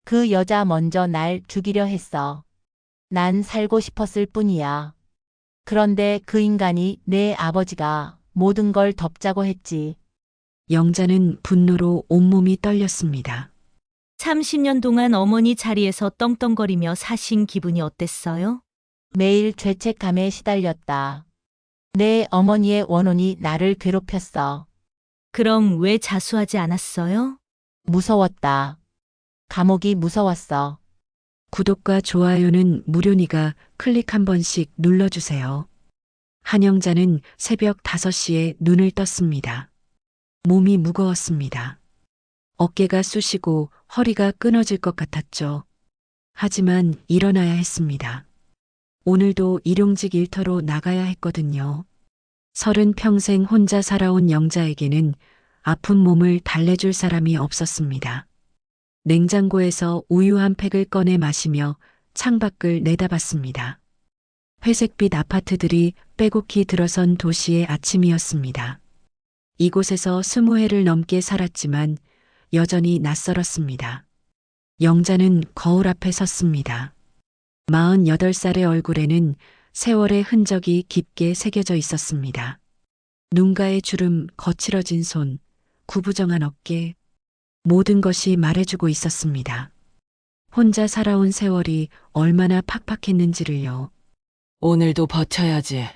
그 여자 먼저 날 죽이려 했어. 난 살고 싶었을 뿐이야. 그런데 그 인간이 내 아버지가 모든 걸 덮자고 했지. 영자는 분노로 온몸이 떨렸습니다. 30년 동안 어머니 자리에서 떵떵거리며 사신 기분이 어땠어요? 매일 죄책감에 시달렸다. 내 어머니의 원혼이 나를 괴롭혔어. 그럼 왜 자수하지 않았어요? 무서웠다. 감옥이 무서웠어. 구독과 좋아요는 무료니까 클릭 한 번씩 눌러주세요. 한영자는 새벽 5시에 눈을 떴습니다. 몸이 무거웠습니다. 어깨가 쑤시고 허리가 끊어질 것 같았죠. 하지만 일어나야 했습니다. 오늘도 일용직 일터로 나가야 했거든요. 30평생 혼자 살아온 영자에게는 아픈 몸을 달래줄 사람이 없었습니다. 냉장고에서 우유 한 팩을 꺼내 마시며 창밖을 내다봤습니다. 회색빛 아파트들이 빼곡히 들어선 도시의 아침이었습니다. 이곳에서 20해를 넘게 살았지만 여전히 낯설었습니다. 영자는 거울 앞에 섰습니다. 48살의 얼굴에는 세월의 흔적이 깊게 새겨져 있었습니다. 눈가의 주름, 거칠어진 손, 구부정한 어깨, 모든 것이 말해주고 있었습니다. 혼자 살아온 세월이 얼마나 팍팍했는지를요. 오늘도 버텨야지.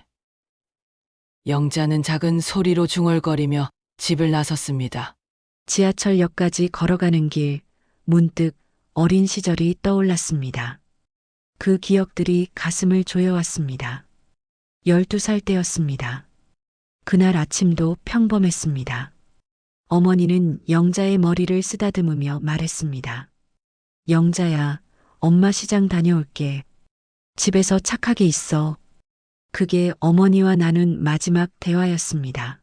영자는 작은 소리로 중얼거리며 집을 나섰습니다. 지하철역까지 걸어가는 길, 문득 어린 시절이 떠올랐습니다. 그 기억들이 가슴을 조여왔습니다. 12살 때였습니다. 그날 아침도 평범했습니다. 어머니는 영자의 머리를 쓰다듬으며 말했습니다. 영자야, 엄마 시장 다녀올게. 집에서 착하게 있어. 그게 어머니와 나눈 마지막 대화였습니다.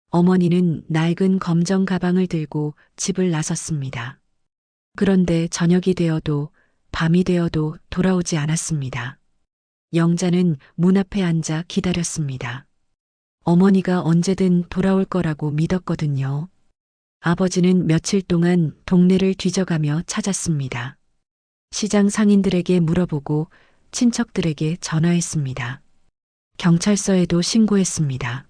어머니는 낡은 검정 가방을 들고 집을 나섰습니다. 그런데 저녁이 되어도 밤이 되어도 돌아오지 않았습니다. 영자는 문 앞에 앉아 기다렸습니다. 어머니가 언제든 돌아올 거라고 믿었거든요. 아버지는 며칠 동안 동네를 뒤져가며 찾았습니다. 시장 상인들에게 물어보고 친척들에게 전화했습니다. 경찰서에도 신고했습니다.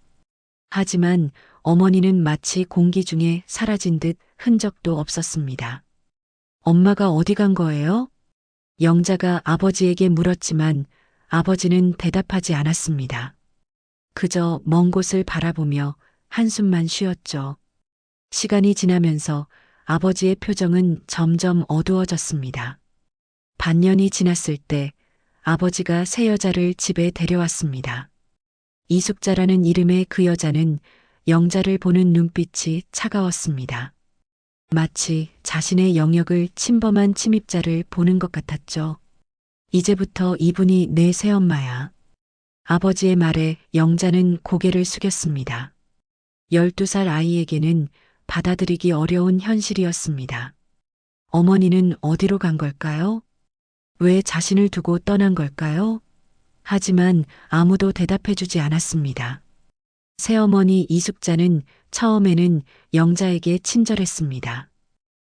하지만 어머니는 마치 공기 중에 사라진 듯 흔적도 없었습니다. 엄마가 어디 간 거예요? 영자가 아버지에게 물었지만 아버지는 대답하지 않았습니다. 그저 먼 곳을 바라보며 한숨만 쉬었죠. 시간이 지나면서 아버지의 표정은 점점 어두워졌습니다. 반년이 지났을 때 아버지가 새 여자를 집에 데려왔습니다. 이숙자라는 이름의 그 여자는 영자를 보는 눈빛이 차가웠습니다. 마치 자신의 영역을 침범한 침입자를 보는 것 같았죠. 이제부터 이분이 내 새엄마야. 아버지의 말에 영자는 고개를 숙였습니다. 12살 아이에게는 받아들이기 어려운 현실이었습니다. 어머니는 어디로 간 걸까요? 왜 자신을 두고 떠난 걸까요? 하지만 아무도 대답해주지 않았습니다. 새어머니 이숙자는 처음에는 영자에게 친절했습니다.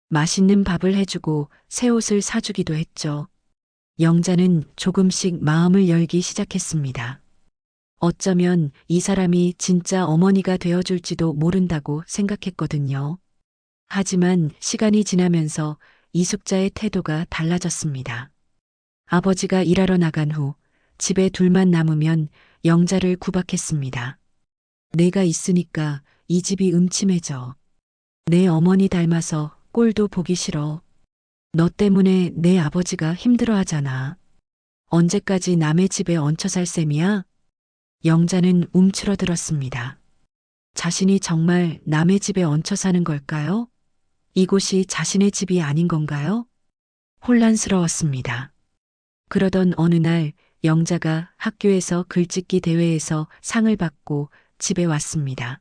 맛있는 밥을 해주고 새 옷을 사주기도 했죠. 영자는 조금씩 마음을 열기 시작했습니다. 어쩌면 이 사람이 진짜 어머니가 되어줄지도 모른다고 생각했거든요. 하지만 시간이 지나면서 이숙자의 태도가 달라졌습니다. 아버지가 일하러 나간 후 집에 둘만 남으면 영자를 구박했습니다. 내가 있으니까 이 집이 음침해져. 내 어머니 닮아서 꼴도 보기 싫어. 너 때문에 내 아버지가 힘들어하잖아. 언제까지 남의 집에 얹혀 살 셈이야? 영자는 움츠러들었습니다. 자신이 정말 남의 집에 얹혀 사는 걸까요? 이곳이 자신의 집이 아닌 건가요? 혼란스러웠습니다. 그러던 어느 날 영자가 학교에서 글짓기 대회에서 상을 받고 집에 왔습니다.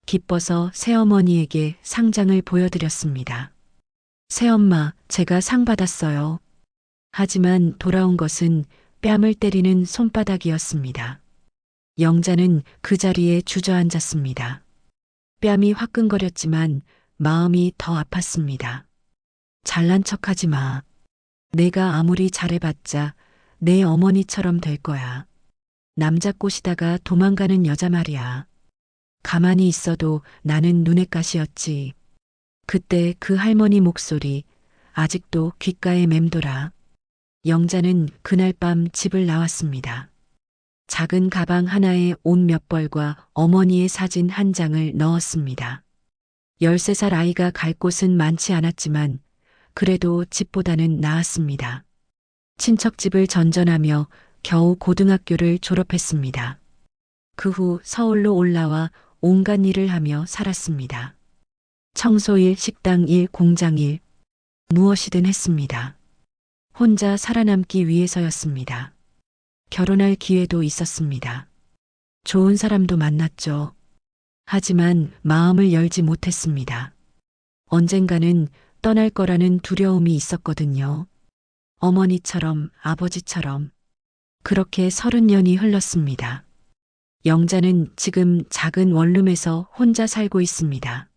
기뻐서 새어머니에게 상장을 보여드렸습니다. 새엄마, 제가 상 받았어요. 하지만 돌아온 것은 뺨을 때리는 손바닥이었습니다. 영자는 그 자리에 주저앉았습니다. 뺨이 화끈거렸지만 마음이 더 아팠습니다. 잘난 척하지 마. 내가 아무리 잘해봤자 내 어머니처럼 될 거야. 남자 꼬시다가 도망가는 여자 말이야. 가만히 있어도 나는 눈엣 가시였지. 그때 그 할머니 목소리 아직도 귓가에 맴돌아. 영자는 그날 밤 집을 나왔습니다. 작은 가방 하나에 옷 몇 벌과 어머니의 사진 한 장을 넣었습니다. 13살 아이가 갈 곳은 많지 않았지만 그래도 집보다는 나았습니다. 친척집을 전전하며 겨우 고등학교를 졸업했습니다. 그 후 서울로 올라와 온갖 일을 하며 살았습니다. 청소일, 식당일, 공장일, 무엇이든 했습니다. 혼자 살아남기 위해서였습니다. 결혼할 기회도 있었습니다. 좋은 사람도 만났죠. 하지만 마음을 열지 못했습니다. 언젠가는 떠날 거라는 두려움이 있었거든요. 어머니처럼 아버지처럼. 그렇게 30년이 흘렀습니다. 영자는 지금 작은 원룸에서 혼자 살고 있습니다.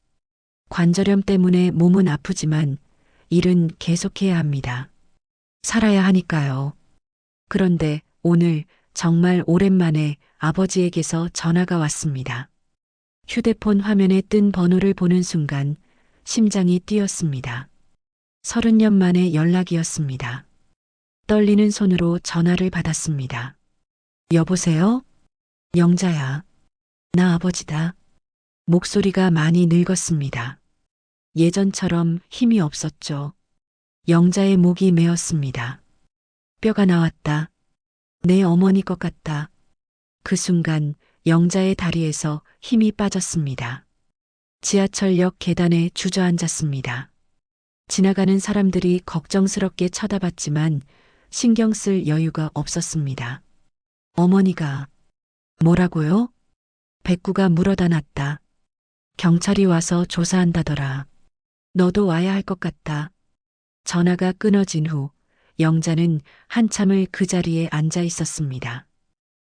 관절염 때문에 몸은 아프지만 일은 계속해야 합니다. 살아야 하니까요. 그런데 오늘 정말 오랜만에 아버지에게서 전화가 왔습니다. 휴대폰 화면에 뜬 번호를 보는 순간 심장이 뛰었습니다. 30년 만에 연락이었습니다. 떨리는 손으로 전화를 받았습니다. 여보세요? 영자야. 나 아버지다. 목소리가 많이 늙었습니다. 예전처럼 힘이 없었죠. 영자의 목이 메었습니다. 뼈가 나왔다. 내 어머니 것 같다. 그 순간 영자의 다리에서 힘이 빠졌습니다. 지하철역 계단에 주저앉았습니다. 지나가는 사람들이 걱정스럽게 쳐다봤지만 신경 쓸 여유가 없었습니다. 어머니가 뭐라고요? 백구가 물어다 놨다. 경찰이 와서 조사한다더라. 너도 와야 할 것 같다. 전화가 끊어진 후 영자는 한참을 그 자리에 앉아 있었습니다.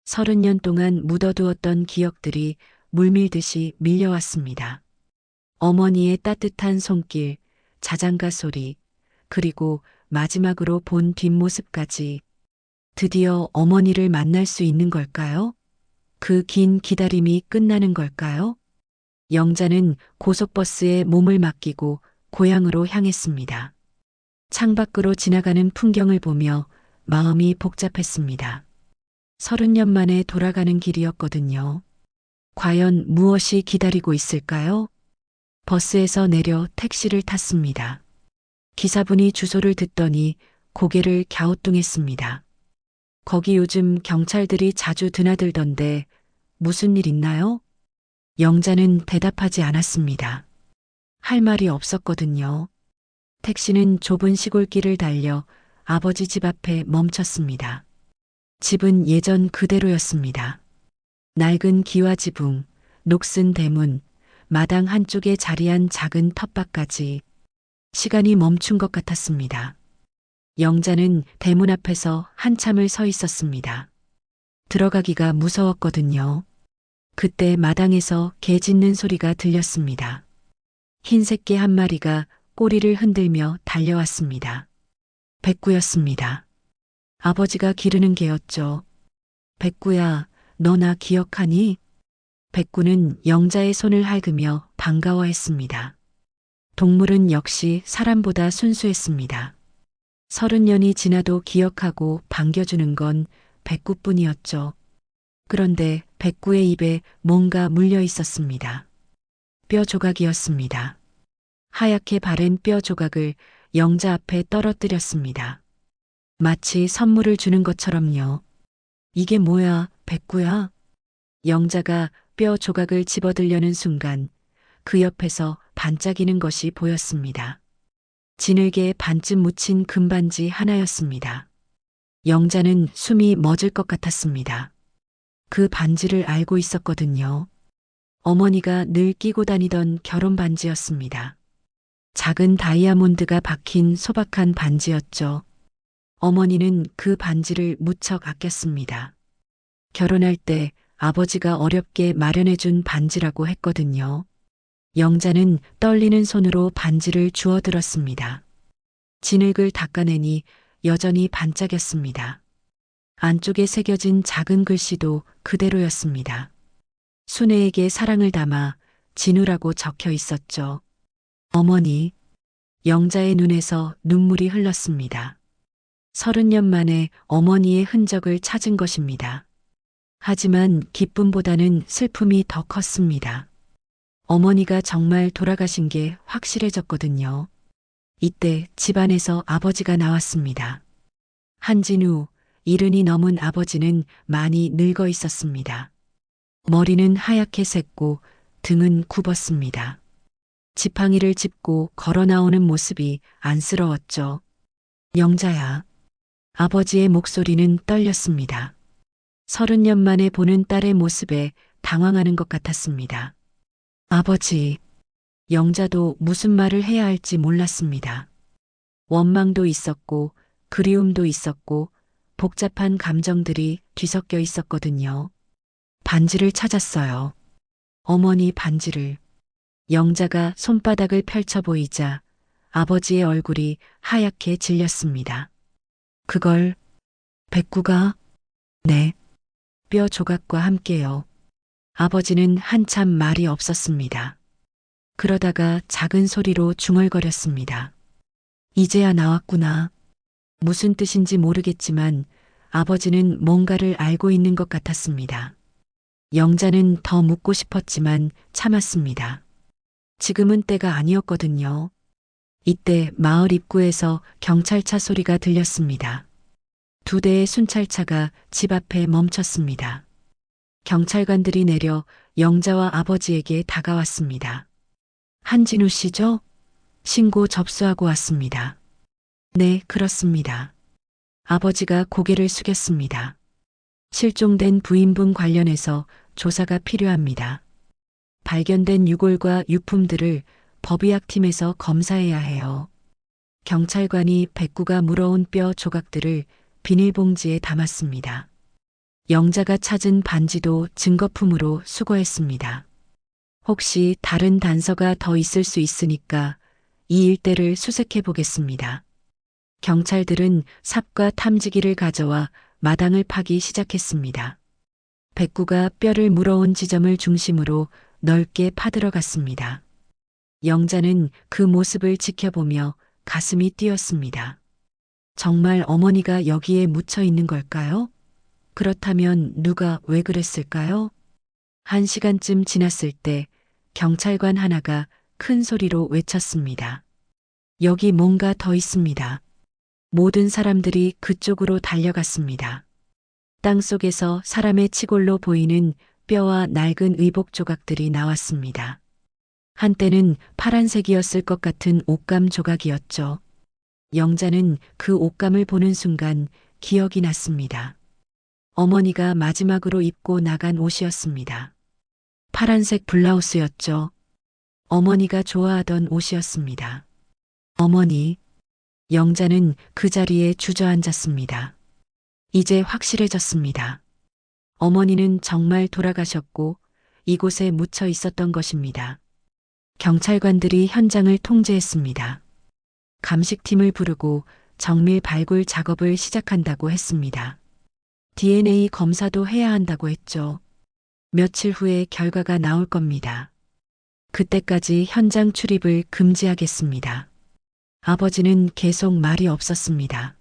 30년 동안 묻어두었던 기억들이 물밀듯이 밀려왔습니다. 어머니의 따뜻한 손길, 자장가 소리, 그리고 마지막으로 본 뒷모습까지. 드디어 어머니를 만날 수 있는 걸까요? 그 긴 기다림이 끝나는 걸까요? 영자는 고속버스에 몸을 맡기고 고향으로 향했습니다. 창밖으로 지나가는 풍경을 보며 마음이 복잡했습니다. 30년 만에 돌아가는 길이었거든요. 과연 무엇이 기다리고 있을까요? 버스에서 내려 택시를 탔습니다. 기사분이 주소를 듣더니 고개를 갸우뚱했습니다. 거기 요즘 경찰들이 자주 드나들던데 무슨 일 있나요? 영자는 대답하지 않았습니다. 할 말이 없었거든요. 택시는 좁은 시골길을 달려 아버지 집 앞에 멈췄습니다. 집은 예전 그대로였습니다. 낡은 기와지붕, 녹슨 대문, 마당 한쪽에 자리한 작은 텃밭까지. 시간이 멈춘 것 같았습니다. 영자는 대문 앞에서 한참을 서 있었습니다. 들어가기가 무서웠거든요. 그때 마당에서 개 짖는 소리가 들렸습니다. 흰색 개 한 마리가 꼬리를 흔들며 달려왔습니다. 백구였습니다. 아버지가 기르는 개였죠. 백구야, 너 나 기억하니? 백구는 영자의 손을 핥으며 반가워했습니다. 동물은 역시 사람보다 순수했습니다. 30년이 지나도 기억하고 반겨주는 건 백구뿐이었죠. 그런데 백구의 입에 뭔가 물려 있었습니다. 뼈 조각이었습니다. 하얗게 바랜 뼈 조각을 영자 앞에 떨어뜨렸습니다. 마치 선물을 주는 것처럼요. 이게 뭐야, 백구야? 영자가 뼈 조각을 집어들려는 순간 그 옆에서 반짝이는 것이 보였습니다. 진흙에 반쯤 묻힌 금반지 하나였습니다. 영자는 숨이 멎을 것 같았습니다. 그 반지를 알고 있었거든요. 어머니가 늘 끼고 다니던 결혼 반지였습니다. 작은 다이아몬드가 박힌 소박한 반지였죠. 어머니는 그 반지를 무척 아꼈습니다. 결혼할 때 아버지가 어렵게 마련해준 반지라고 했거든요. 영자는 떨리는 손으로 반지를 주워들었습니다. 진흙을 닦아내니 여전히 반짝였습니다. 안쪽에 새겨진 작은 글씨도 그대로였습니다. 순애에게 사랑을 담아 진우라고 적혀 있었죠. 어머니, 영자의 눈에서 눈물이 흘렀습니다. 30년 만에 어머니의 흔적을 찾은 것입니다. 하지만 기쁨보다는 슬픔이 더 컸습니다. 어머니가 정말 돌아가신 게 확실해졌거든요. 이때 집안에서 아버지가 나왔습니다. 한진우, 70이 넘은 아버지는 많이 늙어 있었습니다. 머리는 하얗게 샜고 등은 굽었습니다. 지팡이를 짚고 걸어 나오는 모습이 안쓰러웠죠. 영자야. 아버지의 목소리는 떨렸습니다. 30년 만에 보는 딸의 모습에 당황하는 것 같았습니다. 아버지. 영자도 무슨 말을 해야 할지 몰랐습니다. 원망도 있었고 그리움도 있었고 복잡한 감정들이 뒤섞여 있었거든요. 반지를 찾았어요. 어머니 반지를. 영자가 손바닥을 펼쳐 보이자 아버지의 얼굴이 하얗게 질렸습니다. 그걸 백구가? 네. 뼈 조각과 함께요. 아버지는 한참 말이 없었습니다. 그러다가 작은 소리로 중얼거렸습니다. 이제야 나왔구나. 무슨 뜻인지 모르겠지만 아버지는 뭔가를 알고 있는 것 같았습니다. 영자는 더 묻고 싶었지만 참았습니다. 지금은 때가 아니었거든요. 이때 마을 입구에서 경찰차 소리가 들렸습니다. 2대의 순찰차가 집 앞에 멈췄습니다. 경찰관들이 내려 영자와 아버지에게 다가왔습니다. 한진우 씨죠? 신고 접수하고 왔습니다. 네, 그렇습니다. 아버지가 고개를 숙였습니다. 실종된 부인분 관련해서 조사가 필요합니다. 발견된 유골과 유품들을 법의학팀에서 검사해야 해요. 경찰관이 백구가 물어온 뼈 조각들을 비닐봉지에 담았습니다. 영자가 찾은 반지도 증거품으로 수거했습니다. 혹시 다른 단서가 더 있을 수 있으니까 이 일대를 수색해 보겠습니다. 경찰들은 삽과 탐지기를 가져와 마당을 파기 시작했습니다. 백구가 뼈를 물어온 지점을 중심으로 넓게 파들어갔습니다. 영자는 그 모습을 지켜보며 가슴이 뛰었습니다. 정말 어머니가 여기에 묻혀 있는 걸까요? 그렇다면 누가 왜 그랬을까요? 1시간쯤 지났을 때 경찰관 하나가 큰 소리로 외쳤습니다. 여기 뭔가 더 있습니다. 모든 사람들이 그쪽으로 달려갔습니다. 땅속에서 사람의 치골로 보이는 뼈와 낡은 의복 조각들이 나왔습니다. 한때는 파란색이었을 것 같은 옷감 조각이었죠. 영자는 그 옷감을 보는 순간 기억이 났습니다. 어머니가 마지막으로 입고 나간 옷이었습니다. 파란색 블라우스였죠. 어머니가 좋아하던 옷이었습니다. 어머니. 영자는 그 자리에 주저앉았습니다. 이제 확실해졌습니다. 어머니는 정말 돌아가셨고 이곳에 묻혀 있었던 것입니다. 경찰관들이 현장을 통제했습니다. 감식팀을 부르고 정밀 발굴 작업을 시작한다고 했습니다. DNA 검사도 해야 한다고 했죠. 며칠 후에 결과가 나올 겁니다. 그때까지 현장 출입을 금지하겠습니다. 아버지는 계속 말이 없었습니다.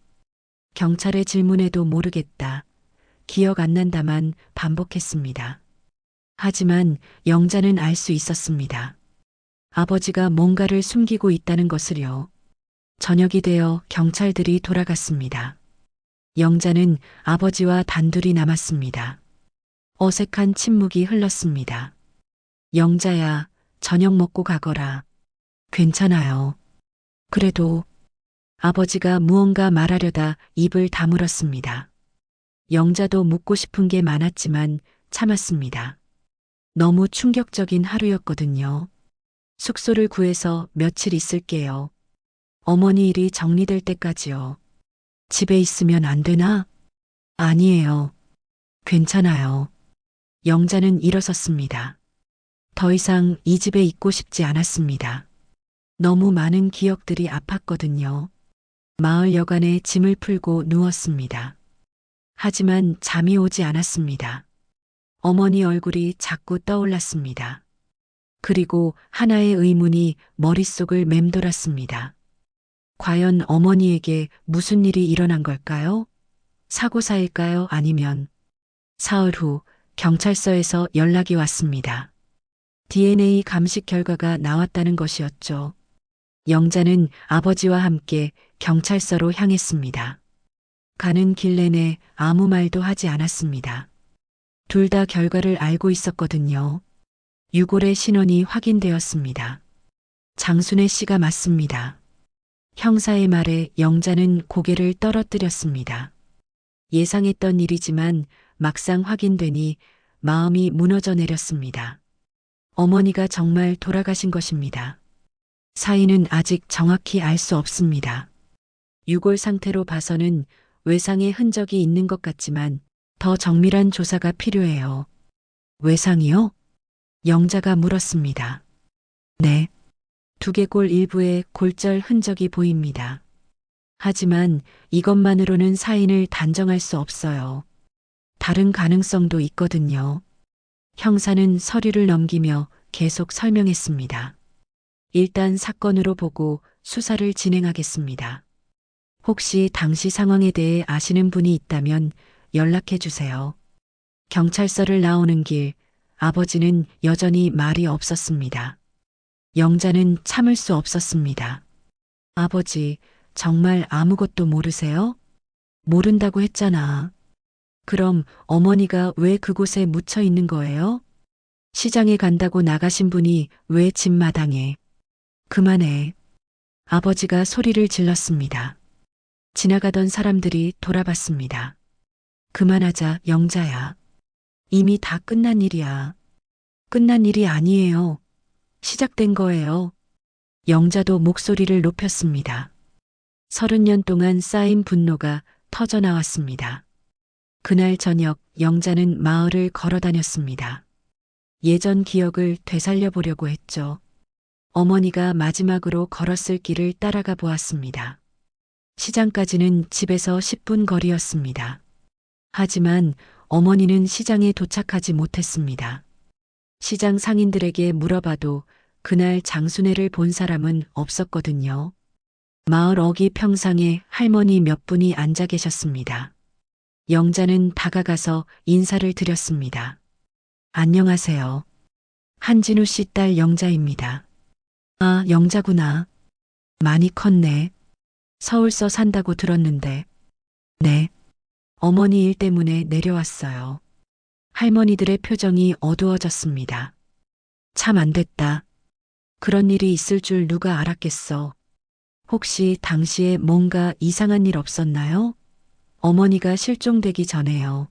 경찰의 질문에도 모르겠다. 기억 안 난다만 반복했습니다. 하지만 영자는 알 수 있었습니다. 아버지가 뭔가를 숨기고 있다는 것을요. 저녁이 되어 경찰들이 돌아갔습니다. 영자는 아버지와 단둘이 남았습니다. 어색한 침묵이 흘렀습니다. 영자야, 저녁 먹고 가거라. 괜찮아요. 그래도 아버지가 무언가 말하려다 입을 다물었습니다. 영자도 묻고 싶은 게 많았지만 참았습니다. 너무 충격적인 하루였거든요. 숙소를 구해서 며칠 있을게요. 어머니 일이 정리될 때까지요. 집에 있으면 안 되나? 아니에요. 괜찮아요. 영자는 일어섰습니다. 더 이상 이 집에 있고 싶지 않았습니다. 너무 많은 기억들이 아팠거든요. 마을 여간에 짐을 풀고 누웠습니다. 하지만 잠이 오지 않았습니다. 어머니 얼굴이 자꾸 떠올랐습니다. 그리고 하나의 의문이 머릿속을 맴돌았습니다. 과연 어머니에게 무슨 일이 일어난 걸까요? 사고사일까요? 아니면 사흘 후 경찰서에서 연락이 왔습니다. DNA 감식 결과가 나왔다는 것이었죠. 영자는 아버지와 함께 경찰서로 향했습니다. 가는 길 내내 아무 말도 하지 않았습니다. 둘 다 결과를 알고 있었거든요. 유골의 신원이 확인되었습니다. 장순애 씨가 맞습니다. 형사의 말에 영자는 고개를 떨어뜨렸습니다. 예상했던 일이지만 막상 확인되니 마음이 무너져 내렸습니다. 어머니가 정말 돌아가신 것입니다. 사인은 아직 정확히 알 수 없습니다. 유골 상태로 봐서는 외상의 흔적이 있는 것 같지만 더 정밀한 조사가 필요해요. 외상이요? 영자가 물었습니다. 네. 두개골 일부에 골절 흔적이 보입니다. 하지만 이것만으로는 사인을 단정할 수 없어요. 다른 가능성도 있거든요. 형사는 서류를 넘기며 계속 설명했습니다. 일단 사건으로 보고 수사를 진행하겠습니다. 혹시 당시 상황에 대해 아시는 분이 있다면 연락해 주세요. 경찰서를 나오는 길, 아버지는 여전히 말이 없었습니다. 영자는 참을 수 없었습니다. 아버지, 정말 아무것도 모르세요? 모른다고 했잖아. 그럼 어머니가 왜 그곳에 묻혀 있는 거예요? 시장에 간다고 나가신 분이 왜 집마당에? 그만해. 아버지가 소리를 질렀습니다. 지나가던 사람들이 돌아봤습니다. 그만하자, 영자야. 이미 다 끝난 일이야. 끝난 일이 아니에요. 시작된 거예요. 영자도 목소리를 높였습니다. 30년 동안 쌓인 분노가 터져 나왔습니다. 그날 저녁 영자는 마을을 걸어 다녔습니다. 예전 기억을 되살려 보려고 했죠. 어머니가 마지막으로 걸었을 길을 따라가 보았습니다. 시장까지는 집에서 10분 거리였습니다. 하지만 어머니는 시장에 도착하지 못했습니다. 시장 상인들에게 물어봐도 그날 장순애를 본 사람은 없었거든요. 마을 어귀 평상에 할머니 몇 분이 앉아 계셨습니다. 영자는 다가가서 인사를 드렸습니다. 안녕하세요. 한진우 씨 딸 영자입니다. 아, 영자구나. 많이 컸네. 서울서 산다고 들었는데. 네. 어머니 일 때문에 내려왔어요. 할머니들의 표정이 어두워졌습니다. 참 안 됐다. 그런 일이 있을 줄 누가 알았겠어. 혹시 당시에 뭔가 이상한 일 없었나요? 어머니가 실종되기 전에요.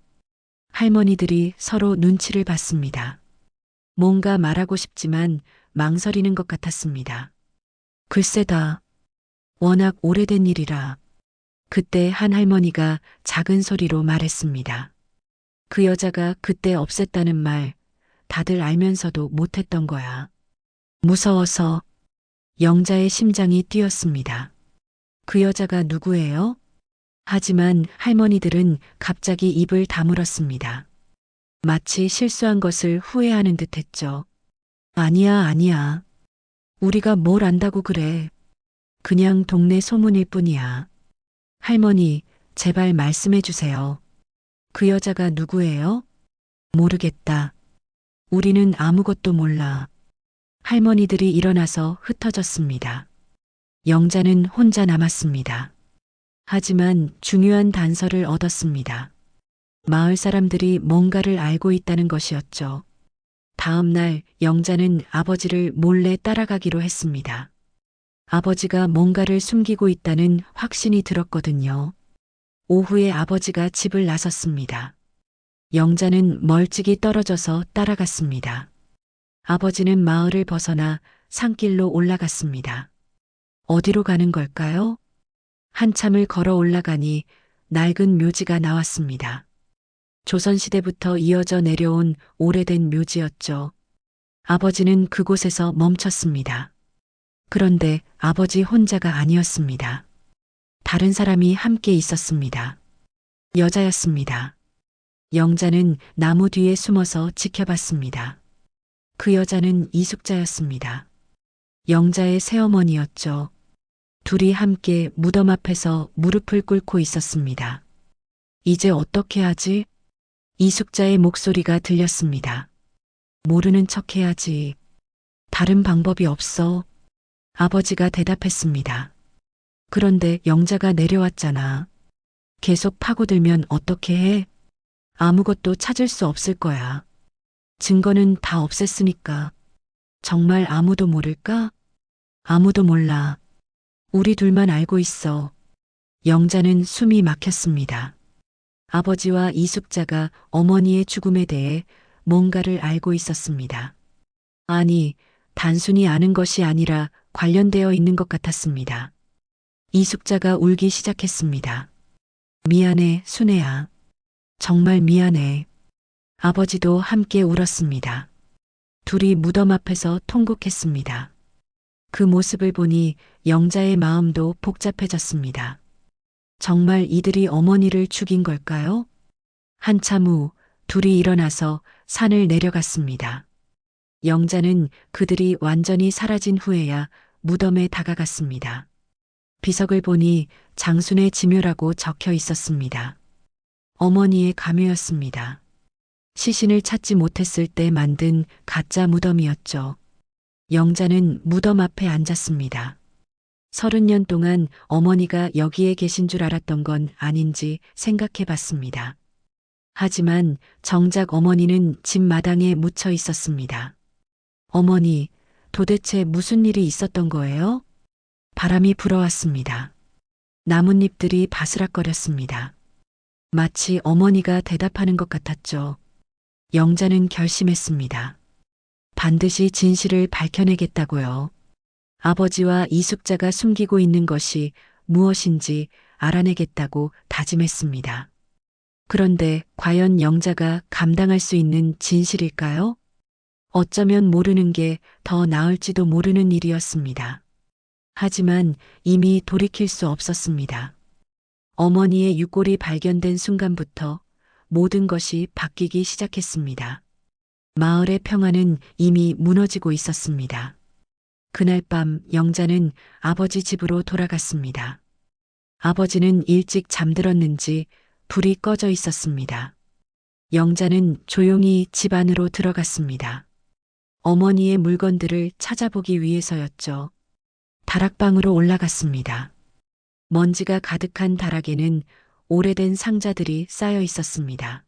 할머니들이 서로 눈치를 봤습니다. 뭔가 말하고 싶지만 망설이는 것 같았습니다. 글쎄다. 워낙 오래된 일이라. 그때 한 할머니가 작은 소리로 말했습니다. 그 여자가 그때 없앴다는 말 다들 알면서도 못했던 거야. 무서워서 영자의 심장이 뛰었습니다. 그 여자가 누구예요? 하지만 할머니들은 갑자기 입을 다물었습니다. 마치 실수한 것을 후회하는 듯 했죠. 아니야, 아니야. 우리가 뭘 안다고 그래. 그냥 동네 소문일 뿐이야. 할머니, 제발 말씀해 주세요. 그 여자가 누구예요? 모르겠다. 우리는 아무것도 몰라. 할머니들이 일어나서 흩어졌습니다. 영자는 혼자 남았습니다. 하지만 중요한 단서를 얻었습니다. 마을 사람들이 뭔가를 알고 있다는 것이었죠. 다음 날 영자는 아버지를 몰래 따라가기로 했습니다. 아버지가 뭔가를 숨기고 있다는 확신이 들었거든요. 오후에 아버지가 집을 나섰습니다. 영자는 멀찍이 떨어져서 따라갔습니다. 아버지는 마을을 벗어나 산길로 올라갔습니다. 어디로 가는 걸까요? 한참을 걸어 올라가니 낡은 묘지가 나왔습니다. 조선시대부터 이어져 내려온 오래된 묘지였죠. 아버지는 그곳에서 멈췄습니다. 그런데 아버지 혼자가 아니었습니다. 다른 사람이 함께 있었습니다. 여자였습니다. 영자는 나무 뒤에 숨어서 지켜봤습니다. 그 여자는 이숙자였습니다. 영자의 새어머니였죠. 둘이 함께 무덤 앞에서 무릎을 꿇고 있었습니다. 이제 어떻게 하지? 이숙자의 목소리가 들렸습니다. 모르는 척 해야지. 다른 방법이 없어. 아버지가 대답했습니다. 그런데 영자가 내려왔잖아. 계속 파고들면 어떻게 해? 아무것도 찾을 수 없을 거야. 증거는 다 없앴으니까. 정말 아무도 모를까? 아무도 몰라. 우리 둘만 알고 있어. 영자는 숨이 막혔습니다. 아버지와 이숙자가 어머니의 죽음에 대해 뭔가를 알고 있었습니다. 아니, 단순히 아는 것이 아니라 관련되어 있는 것 같았습니다. 이숙자가 울기 시작했습니다. 미안해, 순애야. 정말 미안해. 아버지도 함께 울었습니다. 둘이 무덤 앞에서 통곡했습니다. 그 모습을 보니 영자의 마음도 복잡해졌습니다. 정말 이들이 어머니를 죽인 걸까요? 한참 후 둘이 일어나서 산을 내려갔습니다. 영자는 그들이 완전히 사라진 후에야 무덤에 다가갔습니다. 비석을 보니 장순의 지묘라고 적혀 있었습니다. 어머니의 가묘였습니다. 시신을 찾지 못했을 때 만든 가짜 무덤이었죠. 영자는 무덤 앞에 앉았습니다. 30년 동안 어머니가 여기에 계신 줄 알았던 건 아닌지 생각해 봤습니다. 하지만 정작 어머니는 집 마당에 묻혀 있었습니다. 어머니, 도대체 무슨 일이 있었던 거예요? 바람이 불어왔습니다. 나뭇잎들이 바스락거렸습니다. 마치 어머니가 대답하는 것 같았죠. 영자는 결심했습니다. 반드시 진실을 밝혀내겠다고요. 아버지와 이숙자가 숨기고 있는 것이 무엇인지 알아내겠다고 다짐했습니다. 그런데 과연 영자가 감당할 수 있는 진실일까요? 어쩌면 모르는 게 더 나을지도 모르는 일이었습니다. 하지만 이미 돌이킬 수 없었습니다. 어머니의 유골이 발견된 순간부터 모든 것이 바뀌기 시작했습니다. 마을의 평화는 이미 무너지고 있었습니다. 그날 밤 영자는 아버지 집으로 돌아갔습니다. 아버지는 일찍 잠들었는지 불이 꺼져 있었습니다. 영자는 조용히 집 안으로 들어갔습니다. 어머니의 물건들을 찾아보기 위해서였죠. 다락방으로 올라갔습니다. 먼지가 가득한 다락에는 오래된 상자들이 쌓여 있었습니다.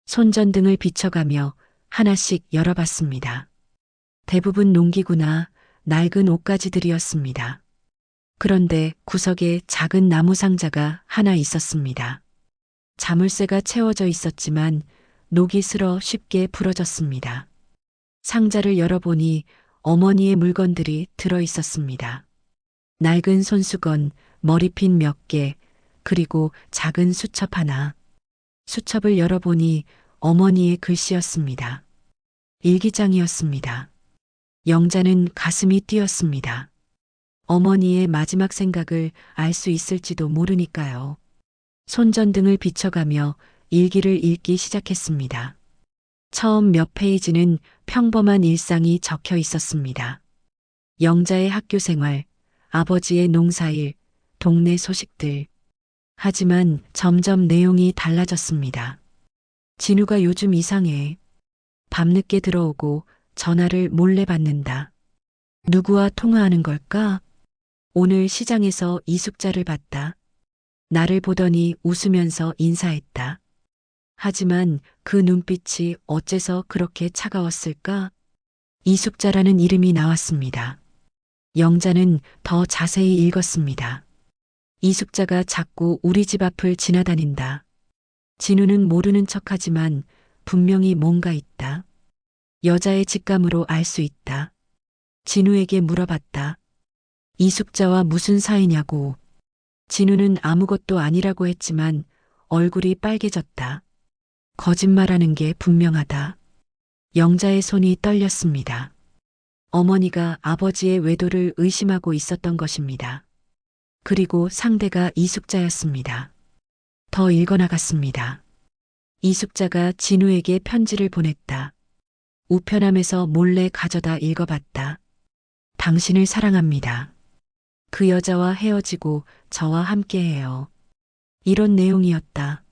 손전등을 비춰가며 하나씩 열어봤습니다. 대부분 농기구나 낡은 옷가지들이었습니다. 그런데 구석에 작은 나무 상자가 하나 있었습니다. 자물쇠가 채워져 있었지만 녹이 슬어 쉽게 부러졌습니다. 상자를 열어보니 어머니의 물건들이 들어 있었습니다. 낡은 손수건, 머리핀 몇 개, 그리고 작은 수첩 하나. 수첩을 열어보니 어머니의 글씨였습니다. 일기장이었습니다. 영자는 가슴이 뛰었습니다. 어머니의 마지막 생각을 알 수 있을지도 모르니까요. 손전등을 비춰가며 일기를 읽기 시작했습니다. 처음 몇 페이지는 평범한 일상이 적혀 있었습니다. 영자의 학교 생활, 아버지의 농사일, 동네 소식들. 하지만 점점 내용이 달라졌습니다. 진우가 요즘 이상해. 밤늦게 들어오고 전화를 몰래 받는다. 누구와 통화하는 걸까? 오늘 시장에서 이숙자를 봤다. 나를 보더니 웃으면서 인사했다. 하지만 그 눈빛이 어째서 그렇게 차가웠을까? 이숙자라는 이름이 나왔습니다. 영자는 더 자세히 읽었습니다. 이숙자가 자꾸 우리 집 앞을 지나다닌다. 진우는 모르는 척하지만 분명히 뭔가 있다. 여자의 직감으로 알 수 있다. 진우에게 물어봤다. 이숙자와 무슨 사이냐고. 진우는 아무것도 아니라고 했지만 얼굴이 빨개졌다. 거짓말하는 게 분명하다. 영자의 손이 떨렸습니다. 어머니가 아버지의 외도를 의심하고 있었던 것입니다. 그리고 상대가 이숙자였습니다. 더 읽어나갔습니다. 이숙자가 진우에게 편지를 보냈다. 우편함에서 몰래 가져다 읽어봤다. 당신을 사랑합니다. 그 여자와 헤어지고 저와 함께해요. 이런 내용이었다.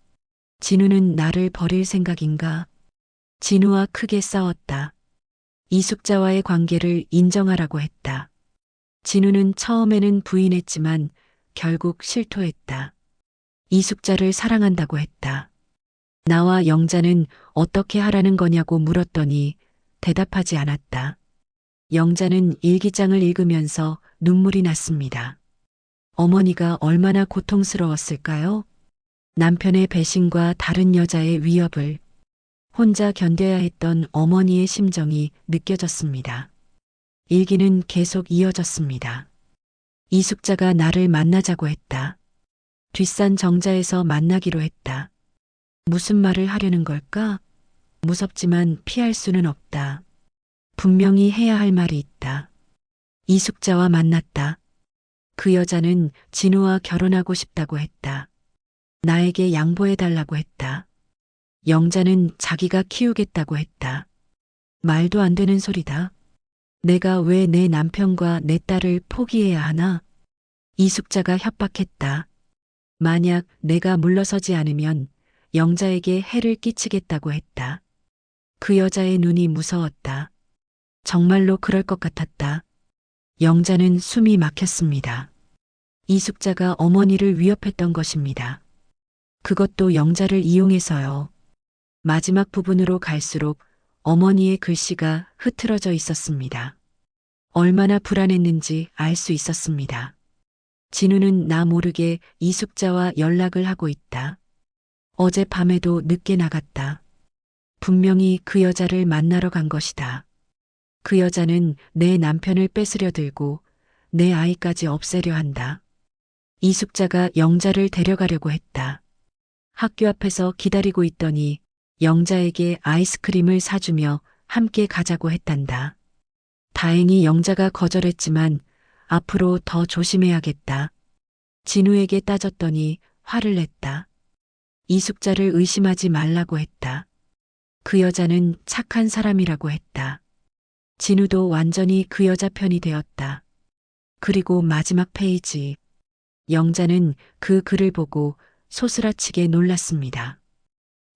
진우는 나를 버릴 생각인가? 진우와 크게 싸웠다. 이숙자와의 관계를 인정하라고 했다. 진우는 처음에는 부인했지만 결국 실토했다. 이숙자를 사랑한다고 했다. 나와 영자는 어떻게 하라는 거냐고 물었더니 대답하지 않았다. 영자는 일기장을 읽으면서 눈물이 났습니다. 어머니가 얼마나 고통스러웠을까요? 남편의 배신과 다른 여자의 위협을 혼자 견뎌야 했던 어머니의 심정이 느껴졌습니다. 일기는 계속 이어졌습니다. 이숙자가 나를 만나자고 했다. 뒷산 정자에서 만나기로 했다. 무슨 말을 하려는 걸까? 무섭지만 피할 수는 없다. 분명히 해야 할 말이 있다. 이숙자와 만났다. 그 여자는 진우와 결혼하고 싶다고 했다. 나에게 양보해달라고 했다. 영자는 자기가 키우겠다고 했다. 말도 안 되는 소리다. 내가 왜 내 남편과 내 딸을 포기해야 하나? 이숙자가 협박했다. 만약 내가 물러서지 않으면 영자에게 해를 끼치겠다고 했다. 그 여자의 눈이 무서웠다. 정말로 그럴 것 같았다. 영자는 숨이 막혔습니다. 이숙자가 어머니를 위협했던 것입니다. 그것도 영자를 이용해서요. 마지막 부분으로 갈수록 어머니의 글씨가 흐트러져 있었습니다. 얼마나 불안했는지 알 수 있었습니다. 진우는 나 모르게 이숙자와 연락을 하고 있다. 어제 밤에도 늦게 나갔다. 분명히 그 여자를 만나러 간 것이다. 그 여자는 내 남편을 뺏으려 들고 내 아이까지 없애려 한다. 이숙자가 영자를 데려가려고 했다. 학교 앞에서 기다리고 있더니 영자에게 아이스크림을 사주며 함께 가자고 했단다. 다행히 영자가 거절했지만 앞으로 더 조심해야겠다. 진우에게 따졌더니 화를 냈다. 이숙자를 의심하지 말라고 했다. 그 여자는 착한 사람이라고 했다. 진우도 완전히 그 여자 편이 되었다. 그리고 마지막 페이지. 영자는 그 글을 보고 소스라치게 놀랐습니다.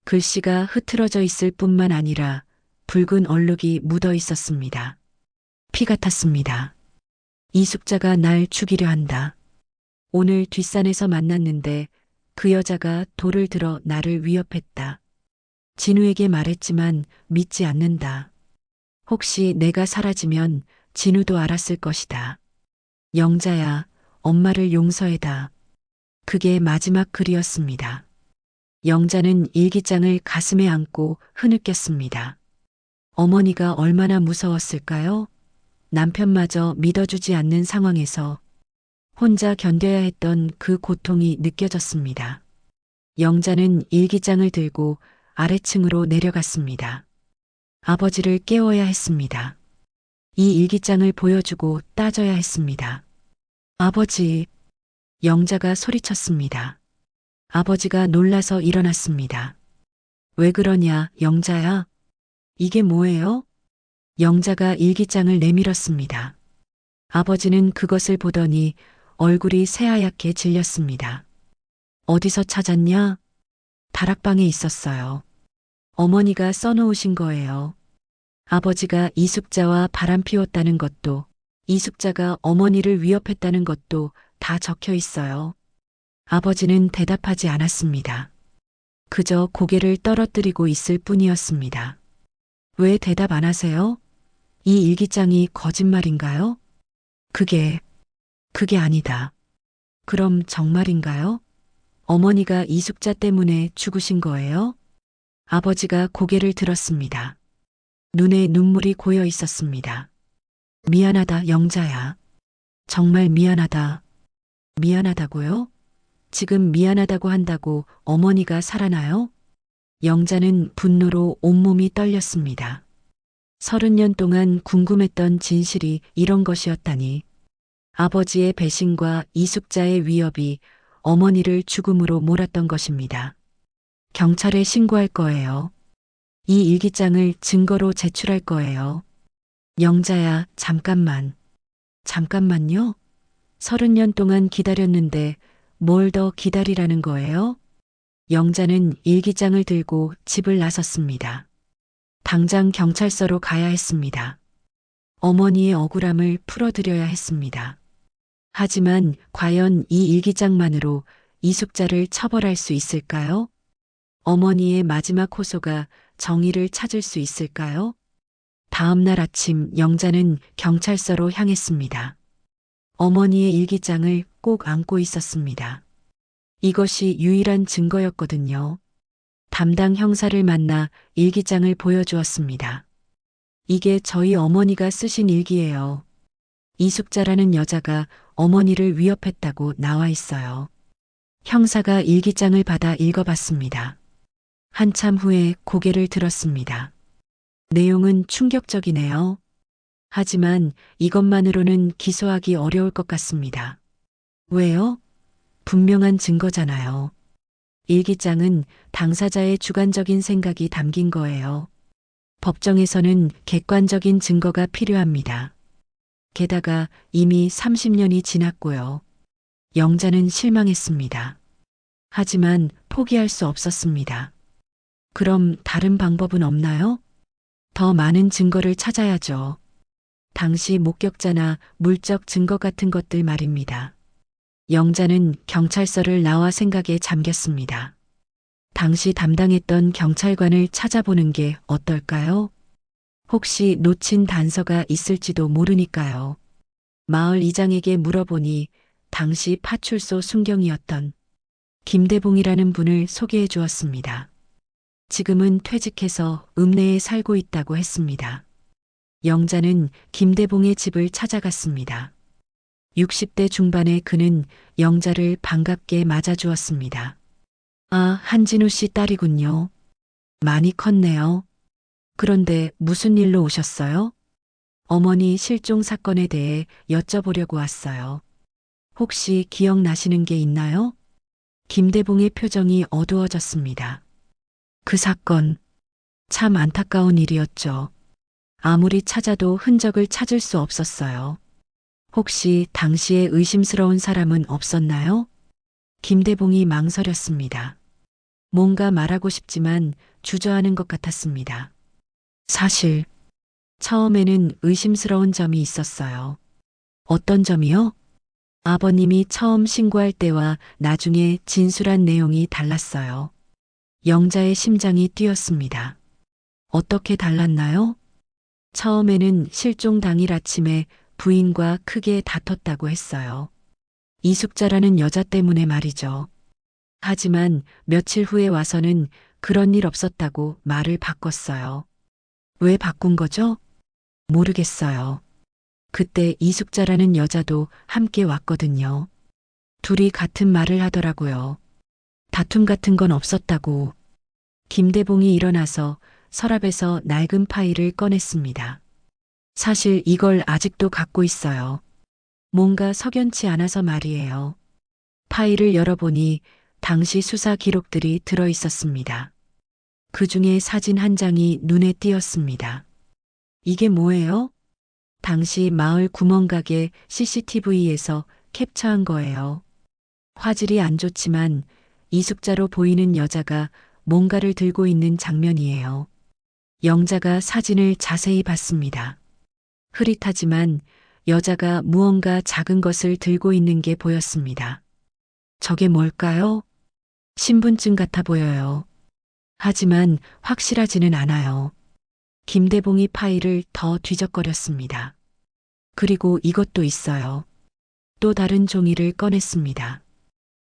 글씨가 흐트러져 있을 뿐만 아니라 붉은 얼룩이 묻어 있었습니다. 피 같았습니다. 이숙자가 날 죽이려 한다. 오늘 뒷산에서 만났는데 그 여자가 돌을 들어 나를 위협했다. 진우에게 말했지만 믿지 않는다. 혹시 내가 사라지면 진우도 알았을 것이다. 영자야, 엄마를 용서해다. 그게 마지막 글이었습니다. 영자는 일기장을 가슴에 안고 흐느꼈습니다. 어머니가 얼마나 무서웠을까요? 남편마저 믿어주지 않는 상황에서 혼자 견뎌야 했던 그 고통이 느껴졌습니다. 영자는 일기장을 들고 아래층으로 내려갔습니다. 아버지를 깨워야 했습니다. 이 일기장을 보여주고 따져야 했습니다. 아버지, 영자가 소리쳤습니다. 아버지가 놀라서 일어났습니다. 왜 그러냐, 영자야? 이게 뭐예요? 영자가 일기장을 내밀었습니다. 아버지는 그것을 보더니 얼굴이 새하얗게 질렸습니다. 어디서 찾았냐? 다락방에 있었어요. 어머니가 써놓으신 거예요. 아버지가 이숙자와 바람 피웠다는 것도, 이숙자가 어머니를 위협했다는 것도 다 적혀 있어요. 아버지는 대답하지 않았습니다. 그저 고개를 떨어뜨리고 있을 뿐이었습니다. 왜 대답 안 하세요? 이 일기장이 거짓말인가요? 그게 아니다. 그럼 정말인가요? 어머니가 이숙자 때문에 죽으신 거예요? 아버지가 고개를 들었습니다. 눈에 눈물이 고여 있었습니다. 미안하다, 영자야. 정말 미안하다. 미안하다고요? 지금 미안하다고 한다고 어머니가 살아나요? 영자는 분노로 온몸이 떨렸습니다. 30년 동안 궁금했던 진실이 이런 것이었다니. 아버지의 배신과 이숙자의 위협이 어머니를 죽음으로 몰았던 것입니다. 경찰에 신고할 거예요. 이 일기장을 증거로 제출할 거예요. 영자야, 잠깐만. 잠깐만요? 30년 동안 기다렸는데 뭘 더 기다리라는 거예요? 영자는 일기장을 들고 집을 나섰습니다. 당장 경찰서로 가야 했습니다. 어머니의 억울함을 풀어드려야 했습니다. 하지만 과연 이 일기장만으로 이숙자를 처벌할 수 있을까요? 어머니의 마지막 호소가 정의를 찾을 수 있을까요? 다음 날 아침 영자는 경찰서로 향했습니다. 어머니의 일기장을 꼭 안고 있었습니다. 이것이 유일한 증거였거든요. 담당 형사를 만나 일기장을 보여주었습니다. 이게 저희 어머니가 쓰신 일기예요. 이숙자라는 여자가 어머니를 위협했다고 나와 있어요. 형사가 일기장을 받아 읽어봤습니다. 한참 후에 고개를 들었습니다. 내용은 충격적이네요. 하지만 이것만으로는 기소하기 어려울 것 같습니다. 왜요? 분명한 증거잖아요. 일기장은 당사자의 주관적인 생각이 담긴 거예요. 법정에서는 객관적인 증거가 필요합니다. 게다가 이미 30년이 지났고요. 영자는 실망했습니다. 하지만 포기할 수 없었습니다. 그럼 다른 방법은 없나요? 더 많은 증거를 찾아야죠. 당시 목격자나 물적 증거 같은 것들 말입니다. 영자는 경찰서를 나와 생각에 잠겼습니다. 당시 담당했던 경찰관을 찾아보는 게 어떨까요? 혹시 놓친 단서가 있을지도 모르니까요. 마을 이장에게 물어보니 당시 파출소 순경이었던 김대봉이라는 분을 소개해 주었습니다. 지금은 퇴직해서 읍내에 살고 있다고 했습니다. 영자는 김대봉의 집을 찾아갔습니다. 60대 중반의 그는 영자를 반갑게 맞아주었습니다. 아, 한진우 씨 딸이군요. 많이 컸네요. 그런데 무슨 일로 오셨어요? 어머니 실종 사건에 대해 여쭤보려고 왔어요. 혹시 기억나시는 게 있나요? 김대봉의 표정이 어두워졌습니다. 그 사건, 참 안타까운 일이었죠. 아무리 찾아도 흔적을 찾을 수 없었어요. 혹시 당시에 의심스러운 사람은 없었나요? 김대봉이 망설였습니다. 뭔가 말하고 싶지만 주저하는 것 같았습니다. 사실, 처음에는 의심스러운 점이 있었어요. 어떤 점이요? 아버님이 처음 신고할 때와 나중에 진술한 내용이 달랐어요. 영자의 심장이 뛰었습니다. 어떻게 달랐나요? 처음에는 실종 당일 아침에 부인과 크게 다퉜다고 했어요. 이숙자라는 여자 때문에 말이죠. 하지만 며칠 후에 와서는 그런 일 없었다고 말을 바꿨어요. 왜 바꾼 거죠? 모르겠어요. 그때 이숙자라는 여자도 함께 왔거든요. 둘이 같은 말을 하더라고요. 다툼 같은 건 없었다고. 김대봉이 일어나서 서랍에서 낡은 파일을 꺼냈습니다. 사실 이걸 아직도 갖고 있어요. 뭔가 석연치 않아서 말이에요. 파일을 열어보니 당시 수사 기록들이 들어 있었습니다. 그 중에 사진 한 장이 눈에 띄었습니다. 이게 뭐예요? 당시 마을 구멍가게 CCTV에서 캡처한 거예요. 화질이 안 좋지만 이숙자로 보이는 여자가 뭔가를 들고 있는 장면이에요. 영자가 사진을 자세히 봤습니다. 흐릿하지만 여자가 무언가 작은 것을 들고 있는 게 보였습니다. 저게 뭘까요? 신분증 같아 보여요. 하지만 확실하지는 않아요. 김대봉이 파일을 더 뒤적거렸습니다. 그리고 이것도 있어요. 또 다른 종이를 꺼냈습니다.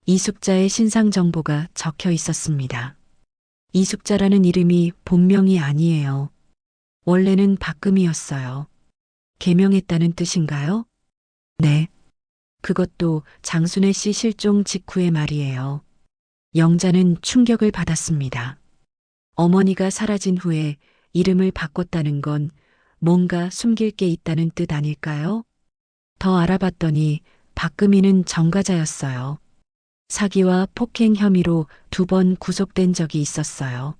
이숙자의 신상 정보가 적혀 있었습니다. 이숙자라는 이름이 본명이 아니에요. 원래는 박금이었어요. 개명했다는 뜻인가요? 네. 그것도 장순애 씨 실종 직후의 말이에요. 영자는 충격을 받았습니다. 어머니가 사라진 후에 이름을 바꿨다는 건 뭔가 숨길 게 있다는 뜻 아닐까요? 더 알아봤더니 박금희는 전과자였어요. 사기와 폭행 혐의로 2번 구속된 적이 있었어요.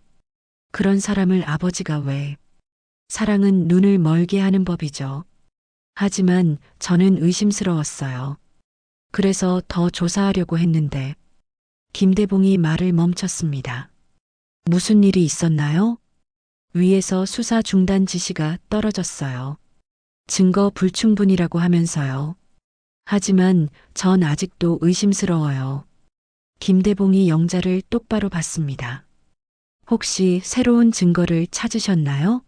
그런 사람을 아버지가 왜? 사랑은 눈을 멀게 하는 법이죠. 하지만 저는 의심스러웠어요. 그래서 더 조사하려고 했는데 김대봉이 말을 멈췄습니다. 무슨 일이 있었나요? 위에서 수사 중단 지시가 떨어졌어요. 증거 불충분이라고 하면서요. 하지만 전 아직도 의심스러워요. 김대봉이 영자를 똑바로 봤습니다. 혹시 새로운 증거를 찾으셨나요?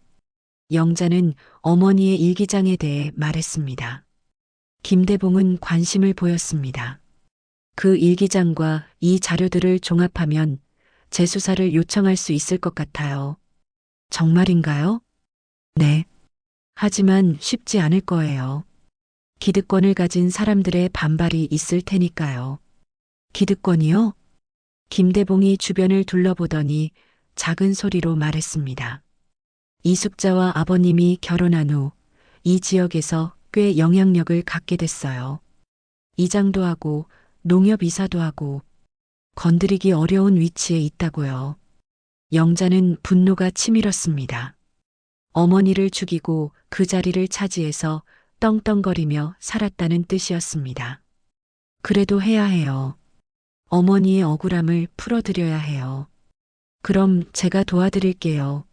영자는 어머니의 일기장에 대해 말했습니다. 김대봉은 관심을 보였습니다. 그 일기장과 이 자료들을 종합하면 재수사를 요청할 수 있을 것 같아요. 정말인가요? 네. 하지만 쉽지 않을 거예요. 기득권을 가진 사람들의 반발이 있을 테니까요. 기득권이요? 김대봉이 주변을 둘러보더니 작은 소리로 말했습니다. 이숙자와 아버님이 결혼한 후 이 지역에서 꽤 영향력을 갖게 됐어요. 이장도 하고 농협이사도 하고 건드리기 어려운 위치에 있다고요. 영자는 분노가 치밀었습니다. 어머니를 죽이고 그 자리를 차지해서 떵떵거리며 살았다는 뜻이었습니다. 그래도 해야 해요. 어머니의 억울함을 풀어드려야 해요. 그럼 제가 도와드릴게요.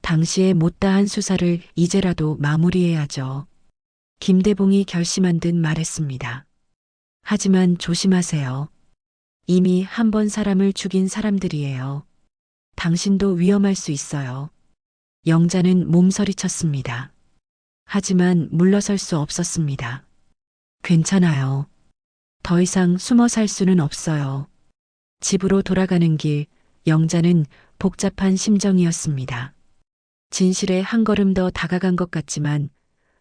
당시에 못다한 수사를 이제라도 마무리해야죠. 김대봉이 결심한 듯 말했습니다. 하지만 조심하세요. 이미 한 번 사람을 죽인 사람들이에요. 당신도 위험할 수 있어요. 영자는 몸서리쳤습니다. 하지만 물러설 수 없었습니다. 괜찮아요. 더 이상 숨어 살 수는 없어요. 집으로 돌아가는 길, 영자는 복잡한 심정이었습니다. 진실에 한 걸음 더 다가간 것 같지만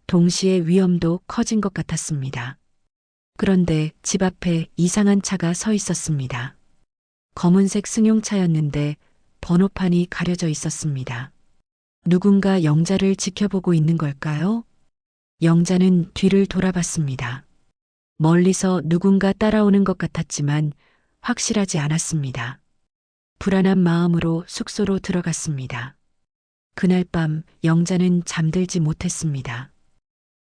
동시에 위험도 커진 것 같았습니다. 그런데 집 앞에 이상한 차가 서 있었습니다. 검은색 승용차였는데 번호판이 가려져 있었습니다. 누군가 영자를 지켜보고 있는 걸까요? 영자는 뒤를 돌아봤습니다. 멀리서 누군가 따라오는 것 같았지만 확실하지 않았습니다. 불안한 마음으로 숙소로 들어갔습니다. 그날 밤 영자는 잠들지 못했습니다.